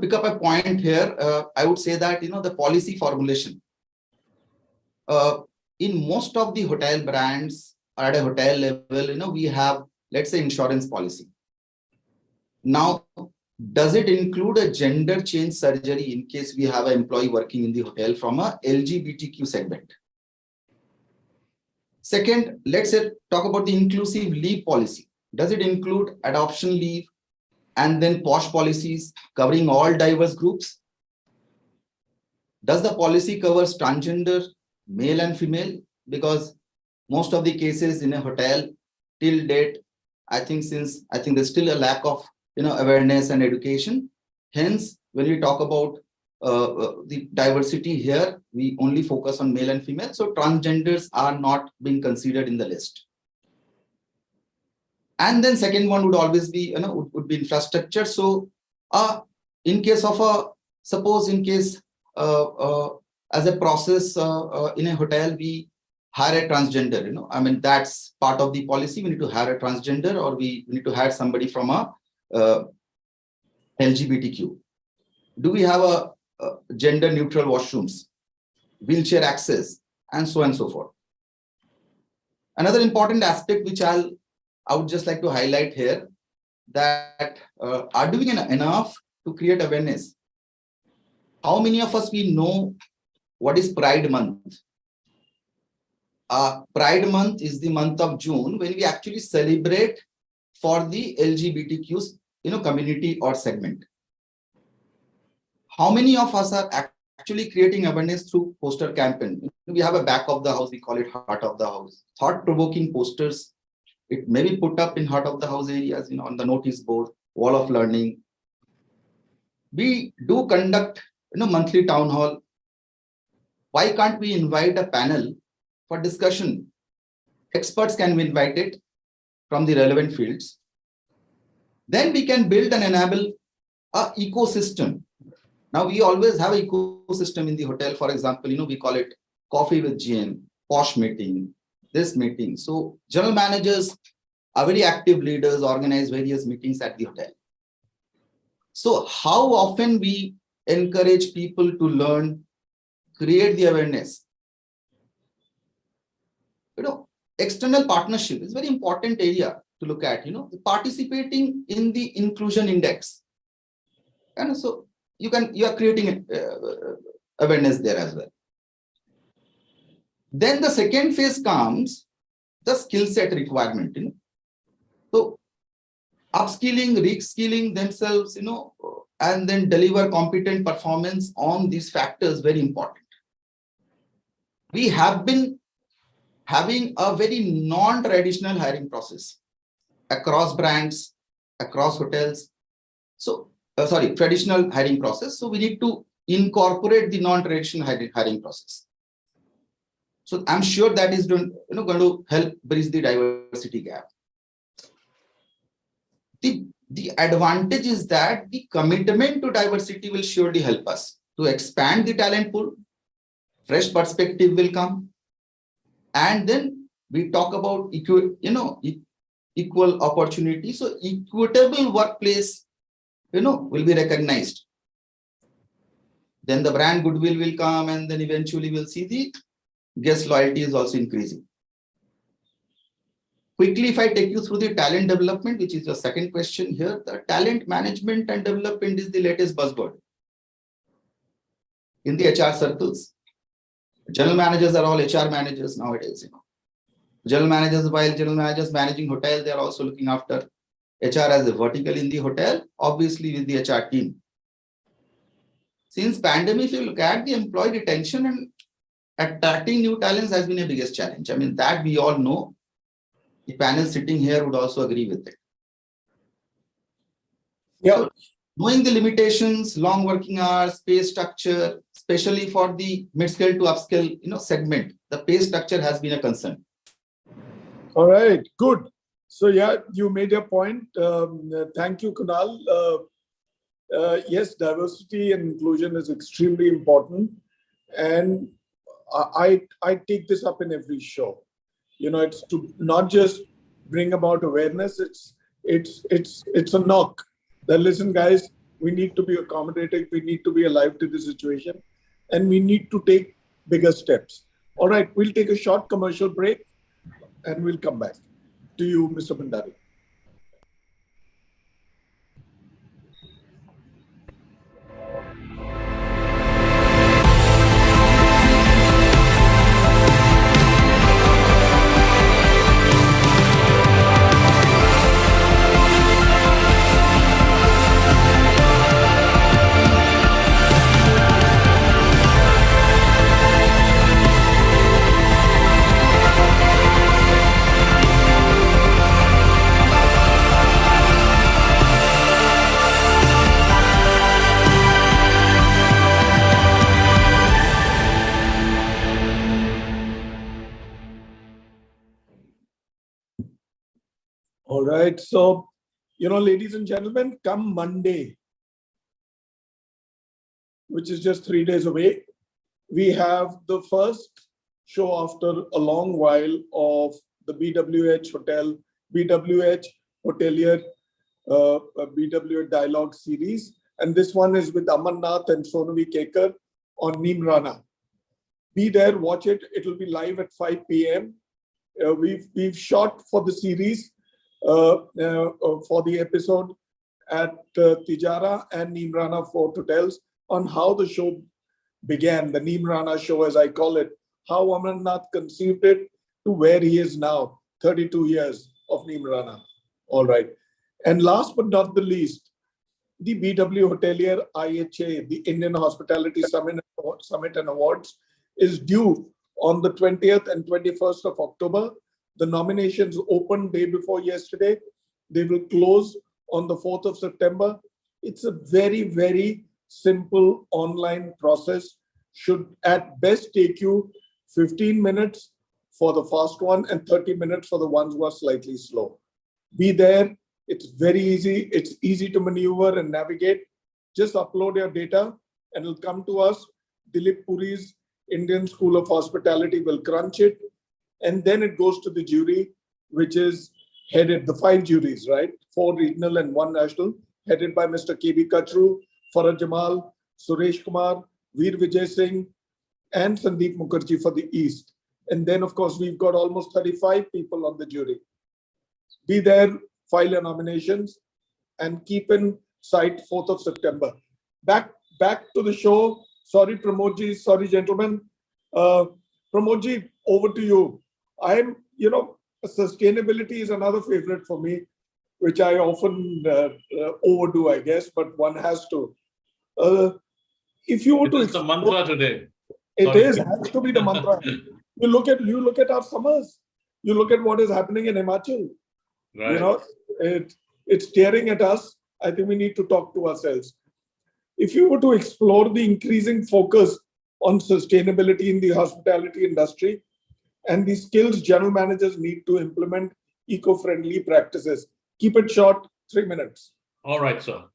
pick up a point here, I would say that, the policy formulation. In most of the hotel brands or at a hotel level, we have, let's say, insurance policy. Now, does it include a gender change surgery in case we have an employee working in the hotel from a LGBTQ segment? Second, let's talk about the inclusive leave policy. Does it include adoption leave and then POSH policies covering all diverse groups? Does the policy cover transgender, male and female? Because most of the cases in a hotel till date, I think there's still a lack of awareness and education. Hence, when we talk about the diversity here, we only focus on male and female. So transgenders are not being considered in the list. And then second one would always be, would be infrastructure. So in case of suppose in case as a process in a hotel, we hire a transgender, I mean, that's part of the policy. We need to hire a transgender, or we need to hire somebody from a LGBTQ. Do we have a gender neutral washrooms, wheelchair access, and so on and so forth? Another important aspect which I would just like to highlight here, that are doing enough to create awareness. How many of us we know what is Pride Month? Pride Month is the month of June when we actually celebrate for the LGBTQ community or segment. How many of us are actually creating awareness through poster campaign? We have a back of the house, we call it heart of the house. Thought-provoking posters. It may be put up in heart of the house areas, on the notice board, wall of learning. We do conduct, monthly town hall. Why can't we invite a panel for discussion? Experts can be invited from the relevant fields. Then we can build and enable an ecosystem. Now we always have an ecosystem in the hotel. For example, we call it coffee with GM, posh meeting, this meeting. So general managers are very active leaders, organize various meetings at the hotel. So how often we encourage people to learn, create the awareness? External partnership is very important area to look at, participating in the inclusion index. And so you are creating awareness there as well. Then the second phase comes the skill set requirement, So upskilling, reskilling themselves, and then deliver competent performance on these factors, very important. We have been having a very non-traditional hiring process across brands, across hotels. So, traditional hiring process. So we need to incorporate the non-traditional hiring process. So I'm sure that is going to help bridge the diversity gap. The advantage is that the commitment to diversity will surely help us to expand the talent pool. Fresh perspective will come. And then we talk about equal opportunity. So equitable workplace, will be recognized. Then the brand goodwill will come, and then eventually we'll see the guest loyalty is also increasing. Quickly, if I take you through the talent development, which is your second question here, the talent management and development is the latest buzzword in the HR circles. General managers are all HR managers nowadays. General managers, while general managers managing hotel, they are also looking after HR as a vertical in the hotel, obviously with the HR team. Since pandemic, if you look at the employee retention and attracting new talents has been a biggest challenge. I mean, that we all know. The panel sitting here would also agree with it. Yeah. So, knowing the limitations, long working hours, pay structure, especially for the mid-scale to upscale, segment, the pay structure has been a concern. All right, good. So yeah, you made your point. Thank you, Kunal. Yes, diversity and inclusion is extremely important, and I take this up in every show. It's to not just bring about awareness. It's a knock. That listen, guys, we need to be accommodating. We need to be alive to the situation, and we need to take bigger steps. All right, we'll take a short commercial break, and we'll come back to you, Mr. Bhandari. All right. So, ladies and gentlemen, come Monday, which is just 3 days away, we have the first show after a long while of the BWH Hotelier, BWH Dialogue series. And this one is with Amarnath and Sonavi Kekar on Neem Rana. Be there, watch it. It will be live at 5 p.m. We've shot for the series, for the episode at Tijara and Neem Rana Fort Hotels on how the show began, the Neem Rana show, as I call it, how Amarnath conceived it to where he is now, 32 years of Neem Rana. All right. And last but not the least, the BW Hotelier IHA, the Indian Hospitality Summit and Awards, is due on the 20th and 21st of October. The nominations opened day before yesterday. They will close on the 4th of September. It's a very, very simple online process. Should at best take you 15 minutes for the fast one and 30 minutes for the ones who are slightly slow. Be there. It's very easy. It's easy to maneuver and navigate. Just upload your data and it'll come to us. Dilip Puri's Indian School of Hospitality will crunch it. And then it goes to the jury, which is headed, the 5 juries, right? 4 regional and 1 national, headed by Mr. KB Kachru, Farah Jamal, Suresh Kumar, Veer Vijay Singh, and Sandeep Mukherjee for the East. And then, of course, we've got almost 35 people on the jury. Be there, file your nominations, and keep in sight 4th of September. Back to the show. Sorry, Pramodji. Sorry, gentlemen. Pramodji, over to you. Sustainability is another favorite for me, which I often overdo, I guess, but one has to. If you were to It's the mantra today. it Sorry. has to be the mantra. You look at our summers. You look at what is happening in Himachal. Right. You know, it's staring at us. I think we need to talk to ourselves. If you were to explore the increasing focus on sustainability in the hospitality industry and the skills general managers need to implement eco-friendly practices, keep it short, 3 minutes. All right, sir.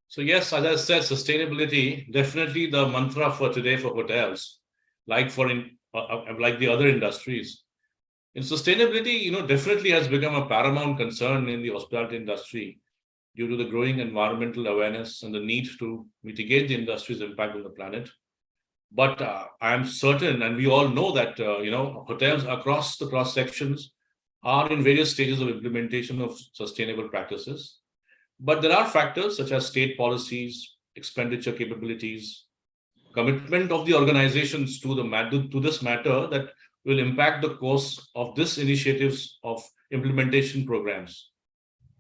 So yes, as I said, sustainability, definitely the mantra for today for hotels, like the other industries. And sustainability, definitely has become a paramount concern in the hospitality industry due to the growing environmental awareness and the need to mitigate the industry's impact on the planet. But I'm certain, and we all know that, hotels across the cross sections are in various stages of implementation of sustainable practices. But there are factors such as state policies, expenditure capabilities, commitment of the organizations to this matter that will impact the course of this initiatives of implementation programs.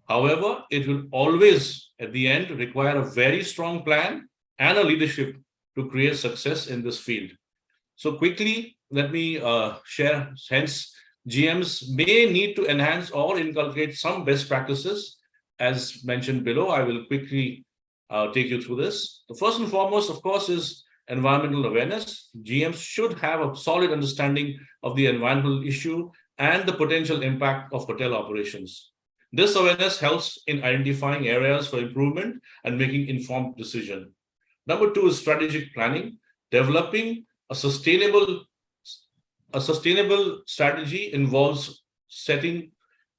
However, it will always, at the end, require a very strong plan and a leadership to create success in this field. So quickly, let me share. Hence, GMs may need to enhance or inculcate some best practices. As mentioned below, I will quickly take you through this. The first and foremost, of course, is environmental awareness. GMs should have a solid understanding of the environmental issue and the potential impact of hotel operations. This awareness helps in identifying areas for improvement and making informed decisions. Number 2 is strategic planning. Developing a sustainable strategy involves setting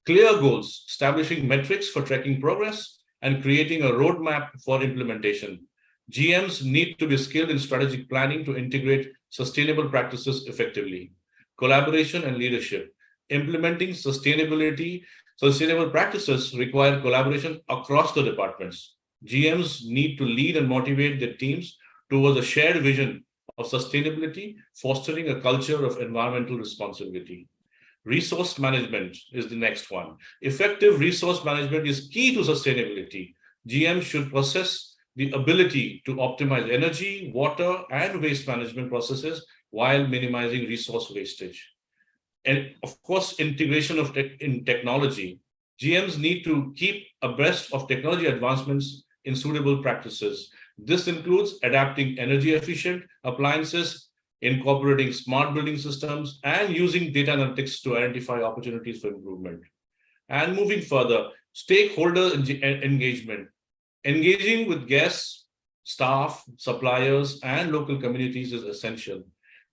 clear goals, establishing metrics for tracking progress, and creating a roadmap for implementation. GMs need to be skilled in strategic planning to integrate sustainable practices effectively. Collaboration and leadership. Implementing sustainable practices require collaboration across the departments. GMs need to lead and motivate their teams towards a shared vision of sustainability, fostering a culture of environmental responsibility. Resource management is the next one. Effective resource management is key to sustainability. GMs should possess the ability to optimize energy, water, and waste management processes while minimizing resource wastage. And of course, integration in technology. GMs need to keep abreast of technology advancements in suitable practices. This includes adapting energy efficient appliances, incorporating smart building systems, and using data analytics to identify opportunities for improvement. And moving further, stakeholder engagement. Engaging with guests, staff, suppliers, and local communities is essential.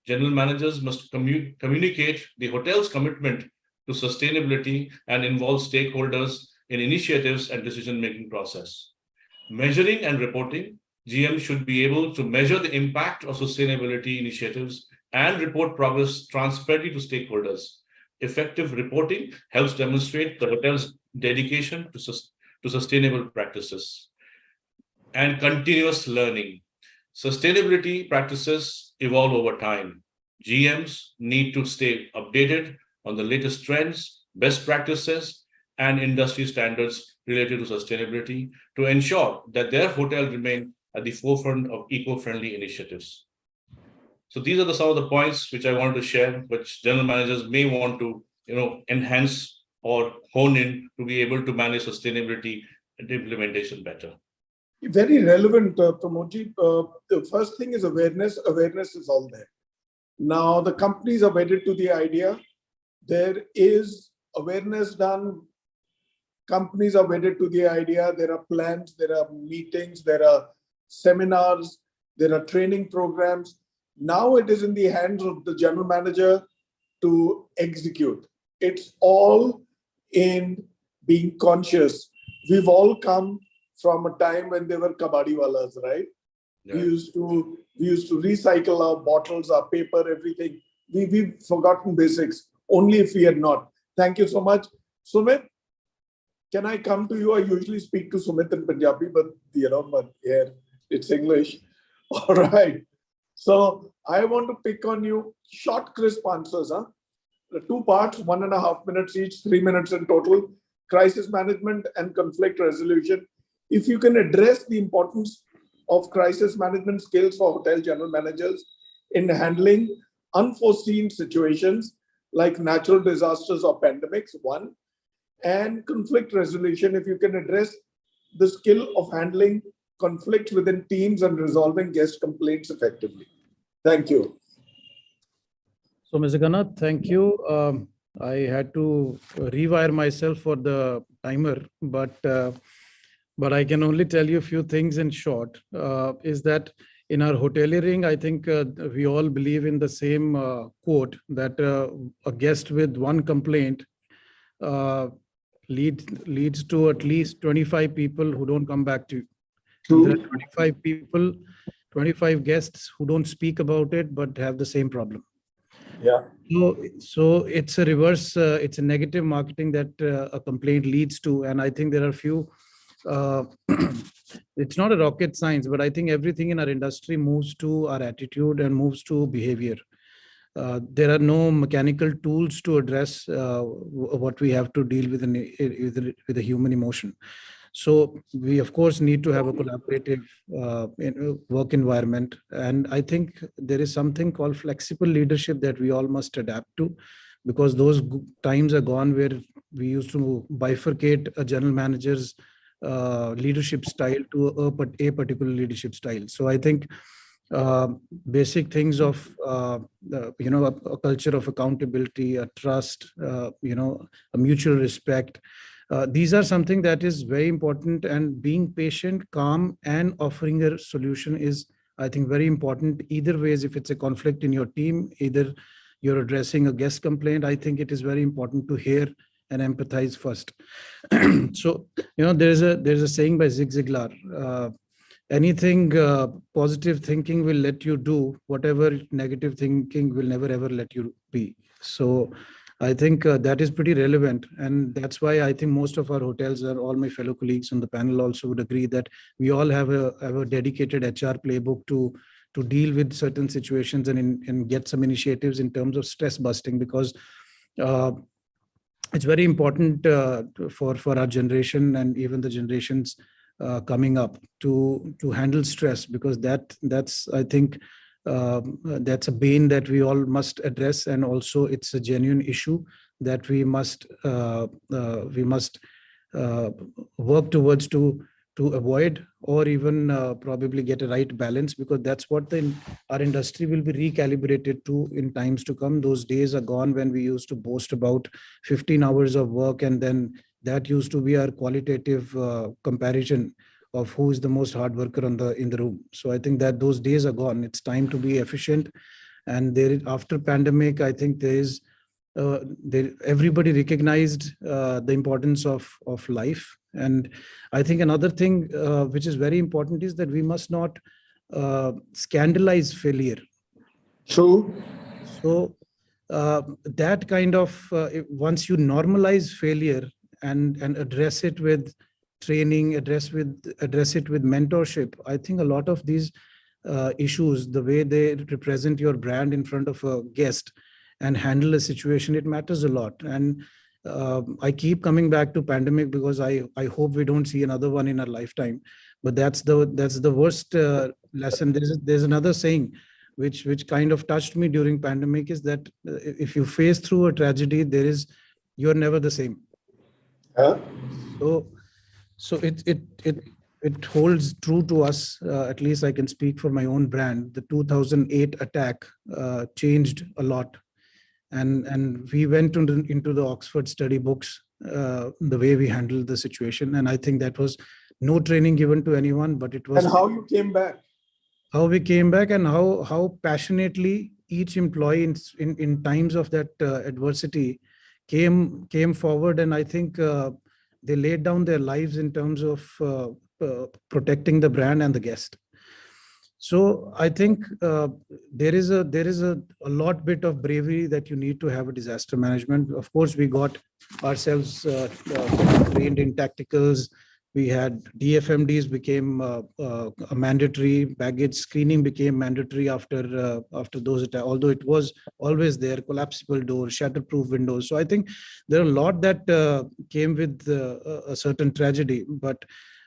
General managers must communicate the hotel's commitment to sustainability and involve stakeholders in initiatives and decision-making process. Measuring and reporting. GM should be able to measure the impact of sustainability initiatives and report progress transparently to stakeholders. Effective reporting helps demonstrate the hotel's dedication to sustainable practices. And continuous learning. Sustainability practices evolve over time. GMs need to stay updated on the latest trends, best practices, and industry standards related to sustainability to ensure that their hotel remain at the forefront of eco-friendly initiatives. So these are some of the points which I wanted to share, which general managers may want to enhance or hone in to be able to manage sustainability and implementation better. Very relevant, Pramodji. The first thing is awareness. Awareness is all there. Now, the companies are wedded to the idea. There is awareness done. Companies are wedded to the idea. There are plans, there are meetings, there are seminars, there are training programs. Now it is in the hands of the general manager to execute. It's all in being conscious. We've all come from a time when they were kabadi walas, right? Yeah. We used to recycle our bottles, our paper, everything. We've forgotten basics. Only if we had not. Thank you so much, Sumit. Can I come to you? I usually speak to Sumit in Punjabi, but here it's English. All right. So I want to pick on you. Short, crisp answers. The 2 parts, 1.5 minutes each, 3 minutes in total. Crisis management and conflict resolution. If you can address the importance of crisis management skills for hotel general managers in handling unforeseen situations like natural disasters or pandemics, one, and conflict resolution, if you can address the skill of handling conflicts within teams and resolving guest complaints effectively. Thank you. So, Mr. Khanna, thank you. I had to rewire myself for the timer, but I can only tell you a few things in short. Is that in our hoteliering, I think we all believe in the same quote that a guest with one complaint leads to at least 25 people who don't come back to you. True. There are 25 people, 25 guests who don't speak about it but have the same problem. Yeah. So it's a reverse, it's a negative marketing that a complaint leads to. And I think there are few, it's not a rocket science, but I think everything in our industry moves to our attitude and moves to behavior. There are no mechanical tools to address what we have to deal with with a human emotion. So we, of course, need to have a collaborative work environment. And I think there is something called flexible leadership that we all must adapt to, because those times are gone where we used to bifurcate a general manager's leadership style to a particular leadership style. So I think basic things of a culture of accountability, a trust, a mutual respect. These are something that is very important, and being patient, calm, and offering a solution is, I think, very important. Either ways, if it's a conflict in your team, either you're addressing a guest complaint, I think it is very important to hear and empathize first. So, there's a saying by Zig Ziglar. Anything positive thinking will let you do, whatever negative thinking will never ever let you be. So I think that is pretty relevant. And that's why I think most of our hotels, are all my fellow colleagues on the panel also would agree that we all have a dedicated HR playbook to deal with certain situations and get some initiatives in terms of stress busting, because it's very important for our generation and even the generations coming up to handle stress, because that's I think that's a bane that we all must address, and also it's a genuine issue that we must work towards to avoid, or even probably get a right balance, because that's what our industry will be recalibrated to in times to come. Those days are gone when we used to boast about 15 hours of work, and then that used to be our qualitative comparison of who is the most hard worker in the room. So I think that those days are gone. It's time to be efficient. And after pandemic, I think everybody recognized the importance of life. And I think another thing which is very important is that we must not scandalize failure. True. So that kind of once you normalize failure and address it with training, address it with mentorship, I think a lot of these issues, the way they represent your brand in front of a guest and handle a situation, it matters a lot. And I keep coming back to pandemic because I hope we don't see another one in our lifetime. But that's the worst lesson. There's another saying which kind of touched me during pandemic, is that if you face through a tragedy, you're never the same. So it holds true to us. At least I can speak for my own brand. The 2008 attack changed a lot, and we went into the Oxford study books the way we handled the situation. And I think that was no training given to anyone, but it was. And how you came back? how we came back and how passionately each employee in times of that adversity came forward. And I think they laid down their lives in terms of protecting the brand and the guest. So I think there is a lot bit of bravery that you need to have a disaster management. Of course, we got ourselves trained in tacticals. We had DFMDs became a mandatory. Baggage screening became mandatory after those attacks. Although it was always there, collapsible doors, shatterproof windows. So I think there are a lot that came with a certain tragedy, but.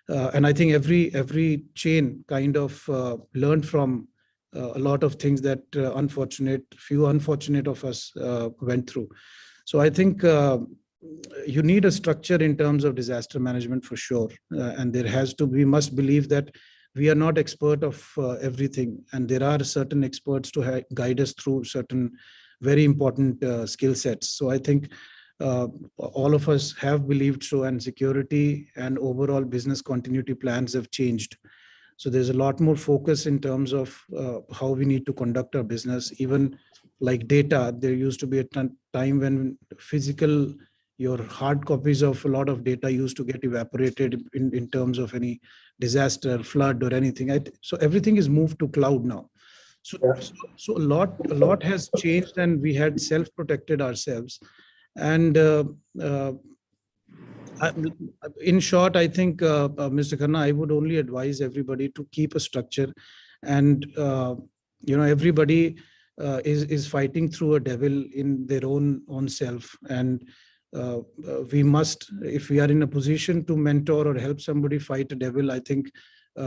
And I think every chain kind of learned from a lot of things that few unfortunate of us went through. So I think you need a structure in terms of disaster management for sure. And we must believe that we are not expert of everything. And there are certain experts to guide us through certain very important skill sets. So I think all of us have believed so, and security and overall business continuity plans have changed. So there's a lot more focus in terms of how we need to conduct our business. Even like data, there used to be a time when your hard copies of a lot of data used to get evaporated in terms of any disaster, flood or anything. So everything is moved to cloud now. So a lot has changed, and we had self-protected ourselves. And in short, I think, Mr. Khanna, I would only advise everybody to keep a structure. And, everybody is fighting through a devil in their own self. And we must, if we are in a position to mentor or help somebody fight a devil, I think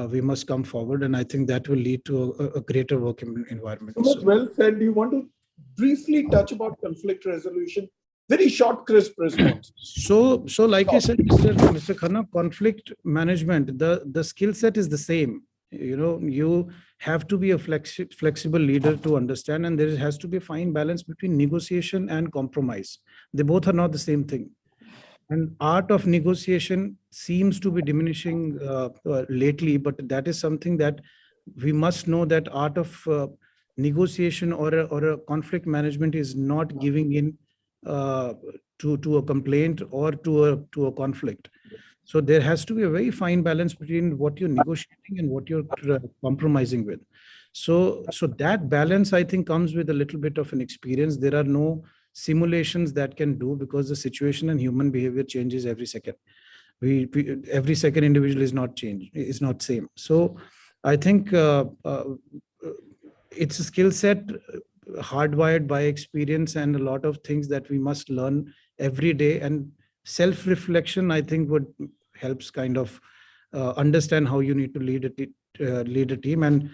we must come forward. And I think that will lead to a greater work environment. So, well said. Do you want to briefly touch about conflict resolution? Very short, crisp response. So like I said, Mr. Khanna, conflict management, the skill set is the same. You have to be a flexible leader to understand, and there has to be a fine balance between negotiation and compromise. They both are not the same thing. And art of negotiation seems to be diminishing lately, but that is something that we must know, that art of negotiation or a conflict management is not giving in to a complaint or to a conflict. So there has to be a very fine balance between what you're negotiating and what you're compromising with. So that balance, I think, comes with a little bit of an experience. There are no simulations that can do, because the situation and human behavior changes every second. Every second individual is not same. So I think it's a skill set hardwired by experience, and a lot of things that we must learn every day. And self-reflection, I think, would helps kind of understand how you need to lead a team. And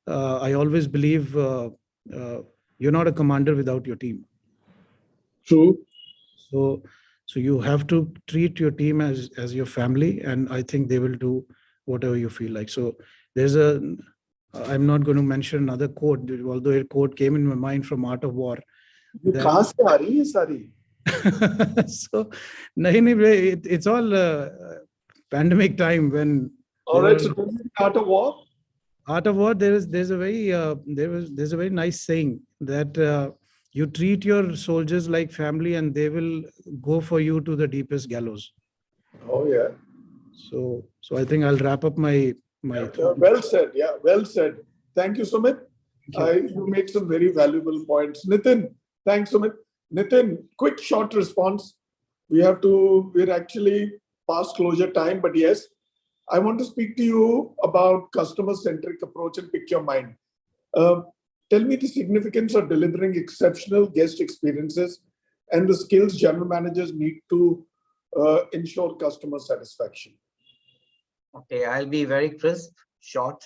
I always believe you're not a commander without your team. True. So you have to treat your team as your family, and I think they will do whatever you feel like. So I'm not going to mention another quote, although a quote came in my mind from Art of War. So, it's all pandemic time when. All right. So, Art of War. Art of War. There's a very nice saying that you treat your soldiers like family, and they will go for you to the deepest gallows. Oh yeah. So I think I'll wrap up my. Well said. Yeah, well said. Thank you, Sumit. You made some very valuable points. Nitin, thanks, Sumit. Nitin, quick, short response. We're actually past closure time, but yes, I want to speak to you about customer-centric approach and pick your mind. Tell me the significance of delivering exceptional guest experiences and the skills general managers need to ensure customer satisfaction. Okay, I'll be very crisp, short,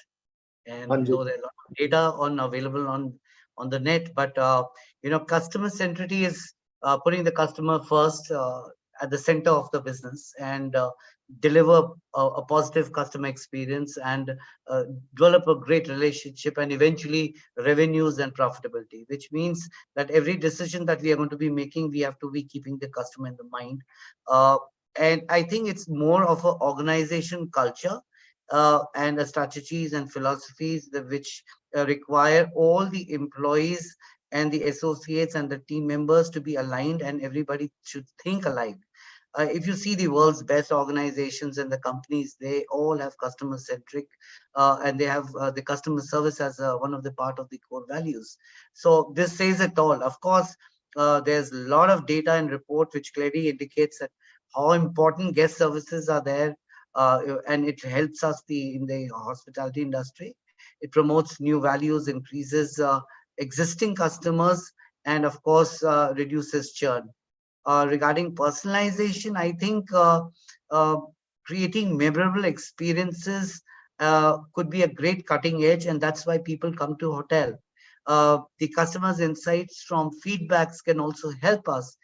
and so there's a lot of data available on the net. But customer centricity is putting the customer first at the center of the business, and deliver a positive customer experience, and develop a great relationship, and eventually revenues and profitability. Which means that every decision that we are going to be making, we have to be keeping the customer in the mind. And I think it's more of an organization culture and the strategies and philosophies which require all the employees and the associates and the team members to be aligned, and everybody should think alike. If you see the world's best organizations and the companies, they all have customer centric, and they have the customer service as one of the part of the core values. So this says it all. Of course, there's a lot of data and report which clearly indicates that how important guest services are there, and it helps us in the hospitality industry. It promotes new values, increases existing customers, and of course reduces churn. Regarding personalization, I think uh, creating memorable experiences could be a great cutting edge, and that's why people come to hotel. The customers' insights from feedbacks can also help us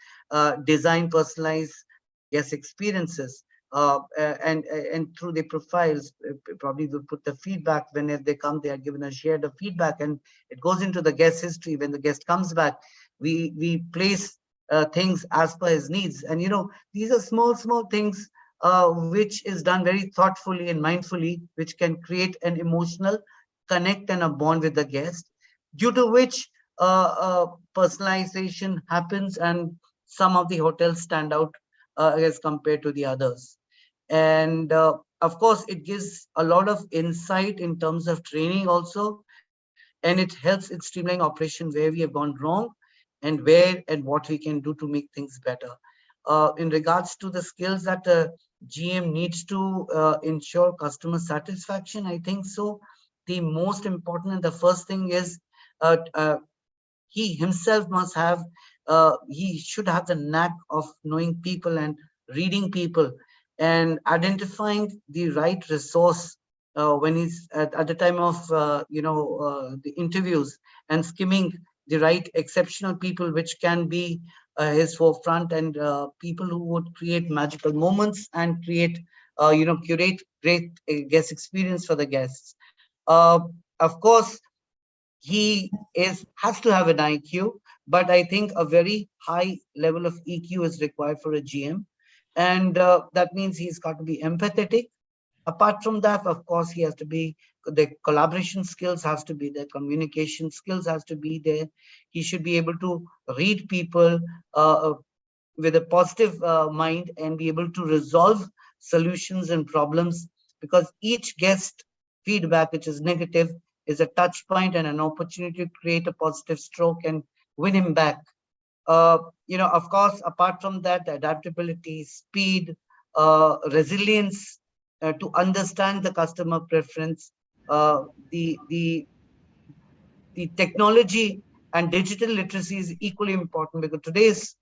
design personalized guest experiences. And through the profiles, probably we'll put the feedback whenever they come. They are given a shared feedback, and it goes into the guest history. When the guest comes back, we place things as per his needs. And these are small things which is done very thoughtfully and mindfully, which can create an emotional connect and a bond with the guest, due to which personalization happens, and some of the hotels stand out as compared to the others. And of course, it gives a lot of insight in terms of training also, and it helps in streamlining operation where we have gone wrong, and where and what we can do to make things better. In regards to the skills that GM needs to ensure customer satisfaction, I think so. The most important and the first thing is uh, uh, he himself must have, he should have the knack of knowing people and reading people and identifying the right resource when he's at the time of the interviews, and skimming the right exceptional people which can be his forefront, and people who would create magical moments and curate great guest experience for the guests. uh, of course, he has to have an IQ, but I think a very high level of EQ is required for a GM, and that means he's got to be empathetic. Apart from that, of course, he has to be, the collaboration skills has to be there, communication skills has to be there. He should be able to read people uh, with a positive mind, and be able to resolve solutions and problems, because each guest feedback which is negative is a touch point and an opportunity to create a positive stroke and win him back. Of course, apart from that, adaptability, speed, resilience, to understand the customer preference, uh, the the the technology and digital literacy is equally important, because today's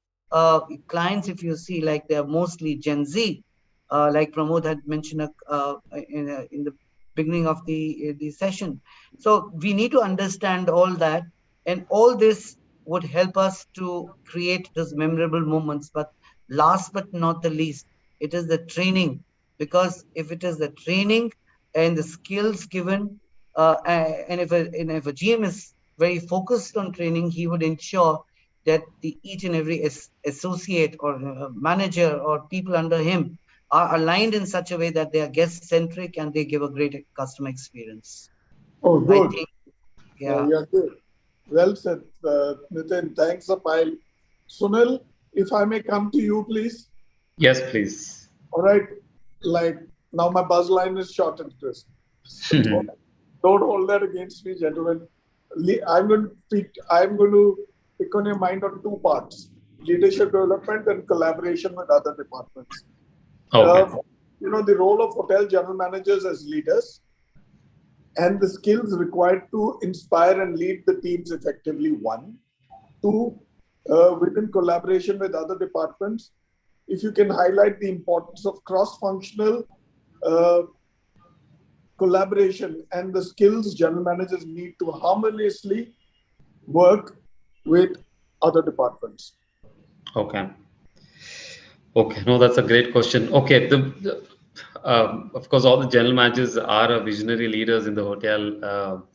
clients, if you see, like, they're mostly Gen Z, like Pramod had mentioned in the beginning of the session. So we need to understand all that, and all this would help us to create those memorable moments. But last but not the least, it is the training, because if it is the training and the skills given, and if a GM is very focused on training, he would ensure that each and every associate or manager or people under him are aligned in such a way that they are guest centric and they give a great customer experience. Oh, I good. think, yeah. Yeah, good. Well said, Nitin. Thanks a pile. Sunil, if I may come to you, please. Yes, please. All right. Like, now my buzz line is short and crisp. So don't hold that against me, gentlemen. I'm going to pick on your mind on two parts: leadership development and collaboration with other departments. Okay. The role of hotel general managers as leaders and the skills required to inspire and lead the teams effectively. One, two, within collaboration with other departments, if you can highlight the importance of cross-functional uh, collaboration and the skills general managers need to harmoniously work with other departments. Okay. Okay. No, that's a great question. Okay. Of course, all the general managers are visionary leaders in the hotel,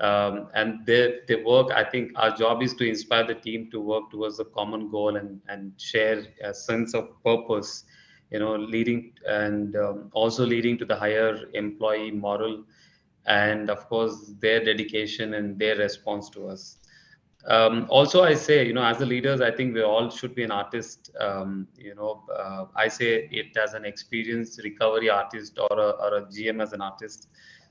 and they work. I think our job is to inspire the team to work towards a common goal and share a sense of purpose leading and also leading to the higher employee morale, and of course their dedication and their response to us. Also, I say, as the leaders, I think we all should be an artist. I say it as an experienced recovery artist or a GM as an artist.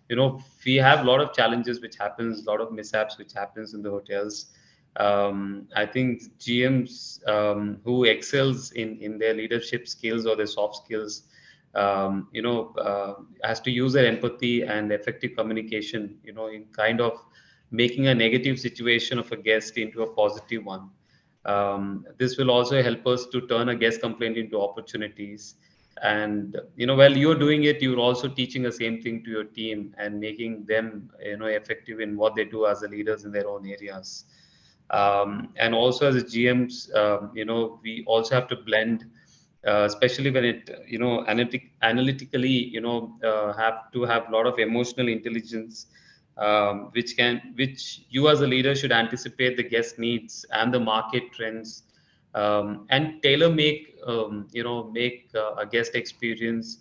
We have a lot of challenges which happens, a lot of mishaps which happens in the hotels. I think GMs who excels in their leadership skills or their soft skills, has to use their empathy and effective communication, in kind of making a negative situation of a guest into a positive one. This will also help us to turn a guest complaint into opportunities. And while you're doing it, you're also teaching the same thing to your team and making them effective in what they do as the leaders in their own areas. And also as a GMs, we also have to blend, especially when it analytically have to have a lot of emotional intelligence, which you as a leader should anticipate the guest needs and the market trends, and tailor make a guest experience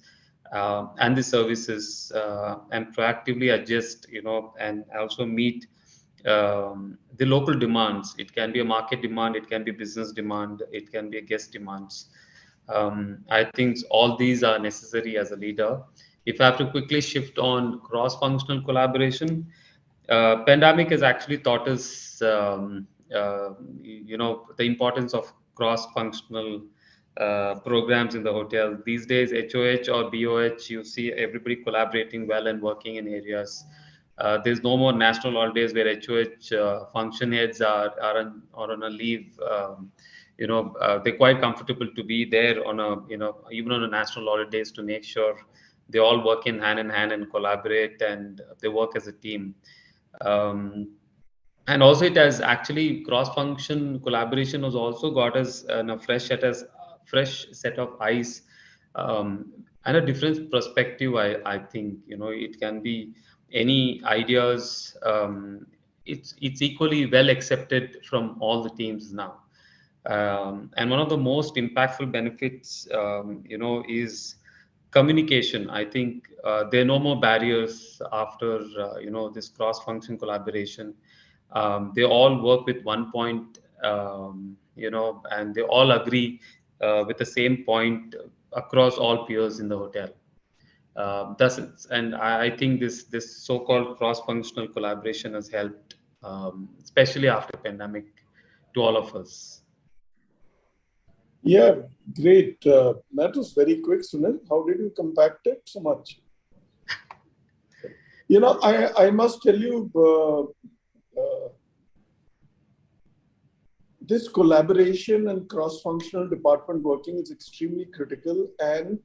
and the services, and proactively adjust, and also meet the local demands. It can be a market demand, it can be business demand, it can be a guest demands. I think all these are necessary as a leader. If I have to quickly shift on cross-functional collaboration, pandemic has actually taught us, the importance of cross-functional programs in the hotel. These days, HOH or BOH, you see everybody collaborating well and working in areas. There's no more national holidays where HOH function heads are on a leave. They're quite comfortable to be there on a, even on a national holidays, to make sure they all work in hand and collaborate, and they work as a team. And also it has actually cross-function collaboration has also got us a fresh set of eyes, and a different perspective. I think, it can be any ideas. It's equally well accepted from all the teams now. And one of the most impactful benefits, is communication. I think there are no more barriers after this cross-function collaboration. They all work with one point, and they all agree with the same point across all peers in the hotel. That's it. And I think this so-called cross-functional collaboration has helped, especially after pandemic, to all of us. Yeah, great. That was very quick, Sunil. How did you compact it so much? I must tell you, this collaboration and cross-functional department working is extremely critical. And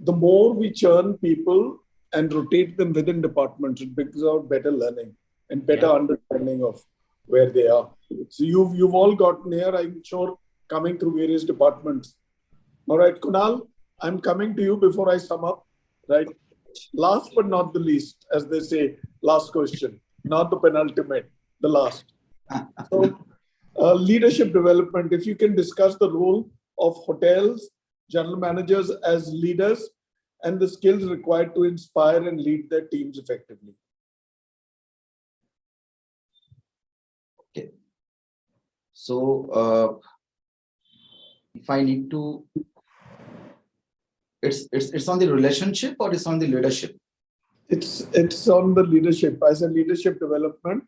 the more we churn people and rotate them within departments, it brings out better learning and better understanding of where they are. So you've all gotten here, I'm sure, coming through various departments. All right, Kunal, I'm coming to you before I sum up, right? Last but not the least, as they say, last question, not the penultimate, the last. So, leadership development, if you can discuss the role of hotels, general managers as leaders, and the skills required to inspire and lead their teams effectively. Okay. So, if I need to, it's on the relationship or it's on the leadership? It's on the leadership. I said leadership development.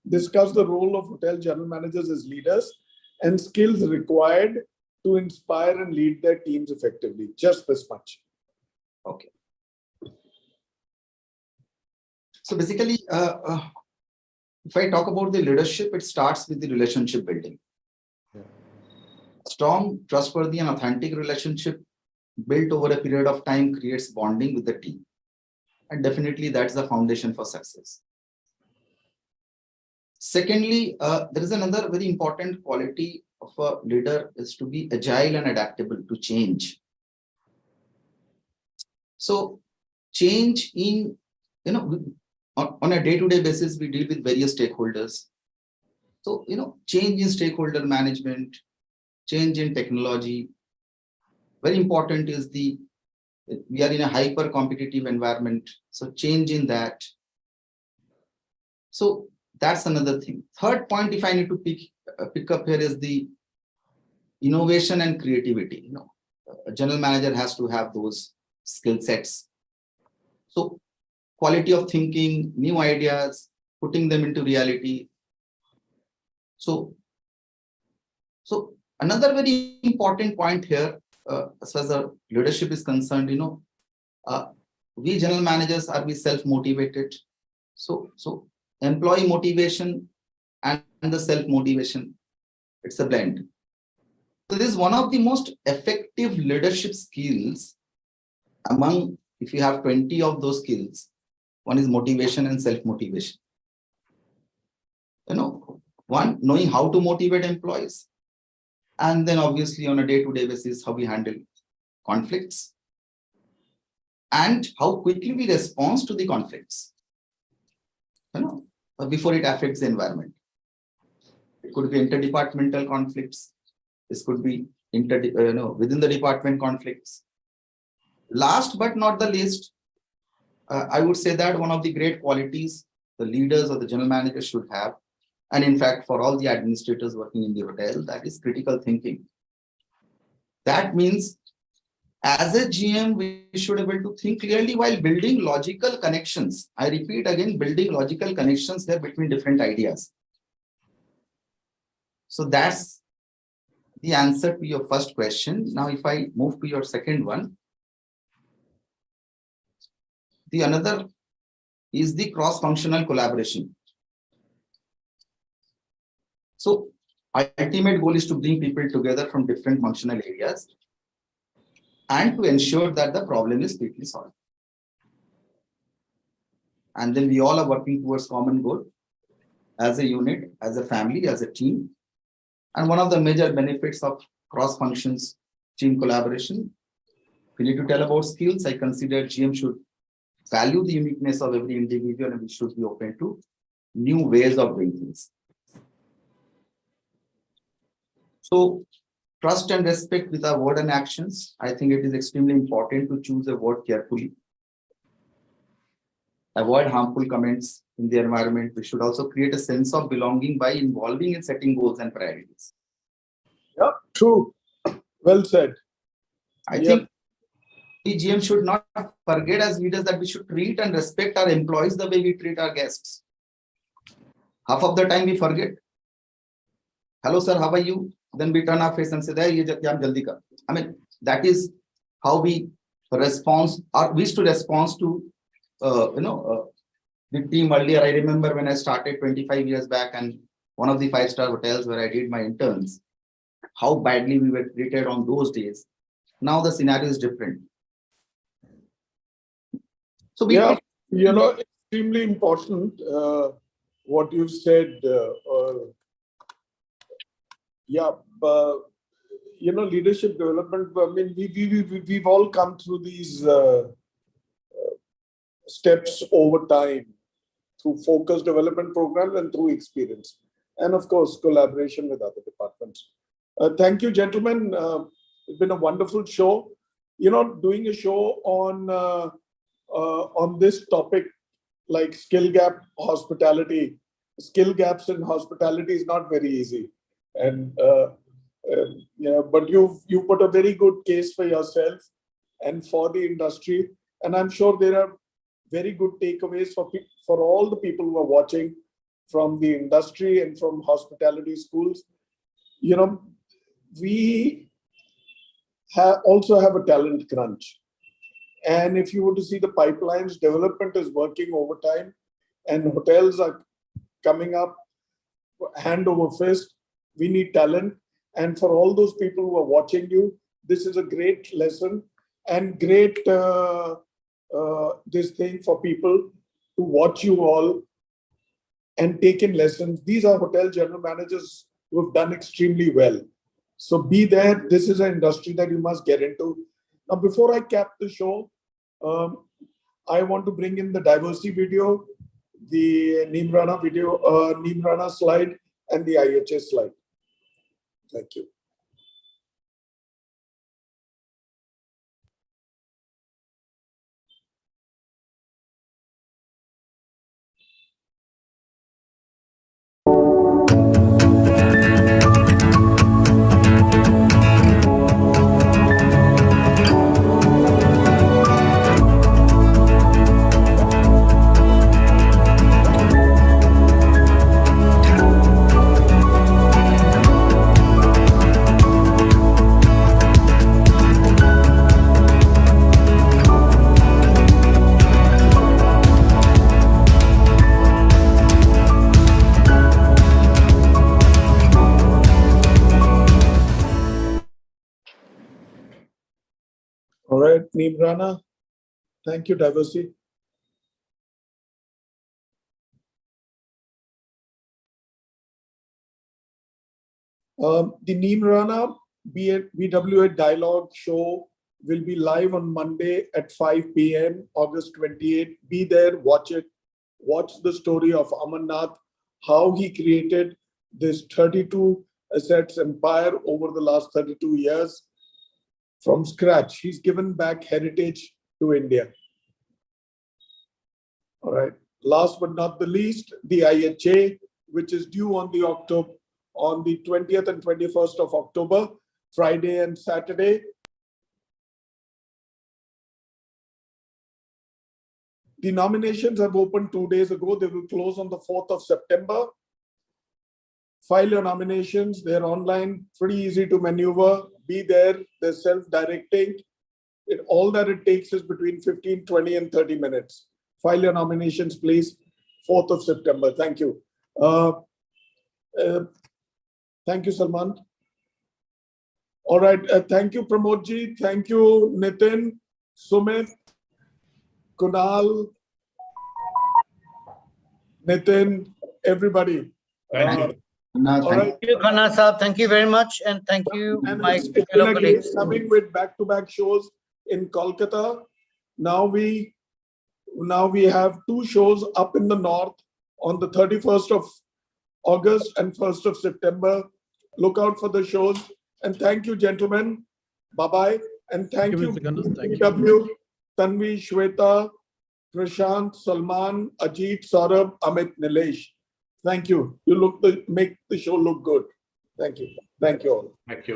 Discuss the role of hotel general managers as leaders and skills required to inspire and lead their teams effectively. Just this much. Okay. So basically, if I talk about the leadership, it starts with the relationship building. Strong, trustworthy, and authentic relationship built over a period of time creates bonding with the team. And definitely that's the foundation for success. Secondly, there is another very important quality of a leader is to be agile and adaptable to change. So change in, on a day-to-day basis, we deal with various stakeholders. So, change in stakeholder management, change in technology, very important is we are in a hyper competitive environment. So change in that. So that's another thing. Third point, if I need to pick up here, is the innovation and creativity. A general manager has to have those skill sets. So quality of thinking, new ideas, putting them into reality. So another very important point here, as far as the leadership is concerned, we general managers, are we self-motivated? So employee motivation and the self-motivation, it's a blend. So this is one of the most effective leadership skills among, if you have 20 of those skills, one is motivation and self-motivation. One, knowing how to motivate employees, and then obviously on a day-to-day basis, how we handle conflicts and how quickly we respond to the conflicts, before it affects the environment. It could be interdepartmental conflicts. This could be within the department conflicts. Last but not the least, I would say that one of the great qualities the leaders or the general managers should have, and in fact, for all the administrators working in the hotel, that is critical thinking. That means as a GM, we should be able to think clearly while building logical connections. I repeat again, building logical connections there between different ideas. So that's the answer to your first question. Now, if I move to your second one, the another is the cross-functional collaboration. So ultimate goal is to bring people together from different functional areas and to ensure that the problem is quickly solved. And then we all are working towards common goal as a unit, as a family, as a team. And one of the major benefits of cross-functions team collaboration, we need to tell about skills. I consider GM should value the uniqueness of every individual and we should be open to new ways of doing things. So trust and respect with our word and actions. I think it is extremely important to choose a word carefully. Avoid harmful comments in the environment. We should also create a sense of belonging by involving in setting goals and priorities. Yeah, true. Well said. I think the GM should not forget as leaders that we should treat and respect our employees the way we treat our guests. Half of the time we forget. Hello, sir, how are you? Then we turn our face and say, I mean, that is how we respond, or we used to respond to, the team earlier. I remember when I started 25 years back and one of the 5-star hotels where I did my interns, how badly we were treated on those days. Now the scenario is different. So extremely important what you said. Leadership development. I mean, we've all come through these steps over time through focused development programs and through experience, and of course collaboration with other departments. Thank you, gentlemen. It's been a wonderful show. Doing a show on this topic like skill gaps in hospitality is not very easy, and but you put a very good case for yourself and for the industry, and I'm sure there are very good takeaways for all the people who are watching from the industry and from hospitality schools. We also have a talent crunch. And if you were to see the pipelines, development is working overtime and hotels are coming up hand over fist. We need talent. And for all those people who are watching you, this is a great lesson and great this thing for people to watch you all and take in lessons. These are hotel general managers who have done extremely well. So be there. This is an industry that you must get into. Now, before I cap the show, I want to bring in the Diversey video, the Neemrana video, Neemrana slide, and the IHS slide. Thank you. All right, Neem thank you, Diversey. The Neem BW Dialogue show will be live on Monday at 5 p.m. August 28. Be there, watch it. Watch the story of Amarnath, how he created this 32 assets empire over the last 32 years from scratch. He's given back heritage to India. All right. Last but not the least, the IHA, which is due on the 20th and 21st of October, Friday and Saturday. The nominations have opened 2 days ago. They will close on the 4th of September. File your nominations. They're online, pretty easy to maneuver. Be there. They're self-directing. All that it takes is between 15, 20, and 30 minutes. File your nominations, please. 4th of September. Thank you. Thank you, Salman. All right. Thank you, Pramodji. Thank you, Nitin, Sumit, Kunal, Nitin, everybody. Thank you. All right. Thank you, Khanna Saab. Thank you very much. And thank you, And my it's been fellow a great colleagues. coming with back-to-back shows in Kolkata. Now we have 2 shows up in the north on the 31st of August and 1st of September. Look out for the shows. And thank you, gentlemen. Bye-bye. And thank you, Mr. Khanna. Thank you. BW, Tanvi, Shweta, Prashant, Salman, Ajit, Saurabh, Amit, Nilesh. Thank you. You make the show look good. Thank you. Thank you all. Thank you.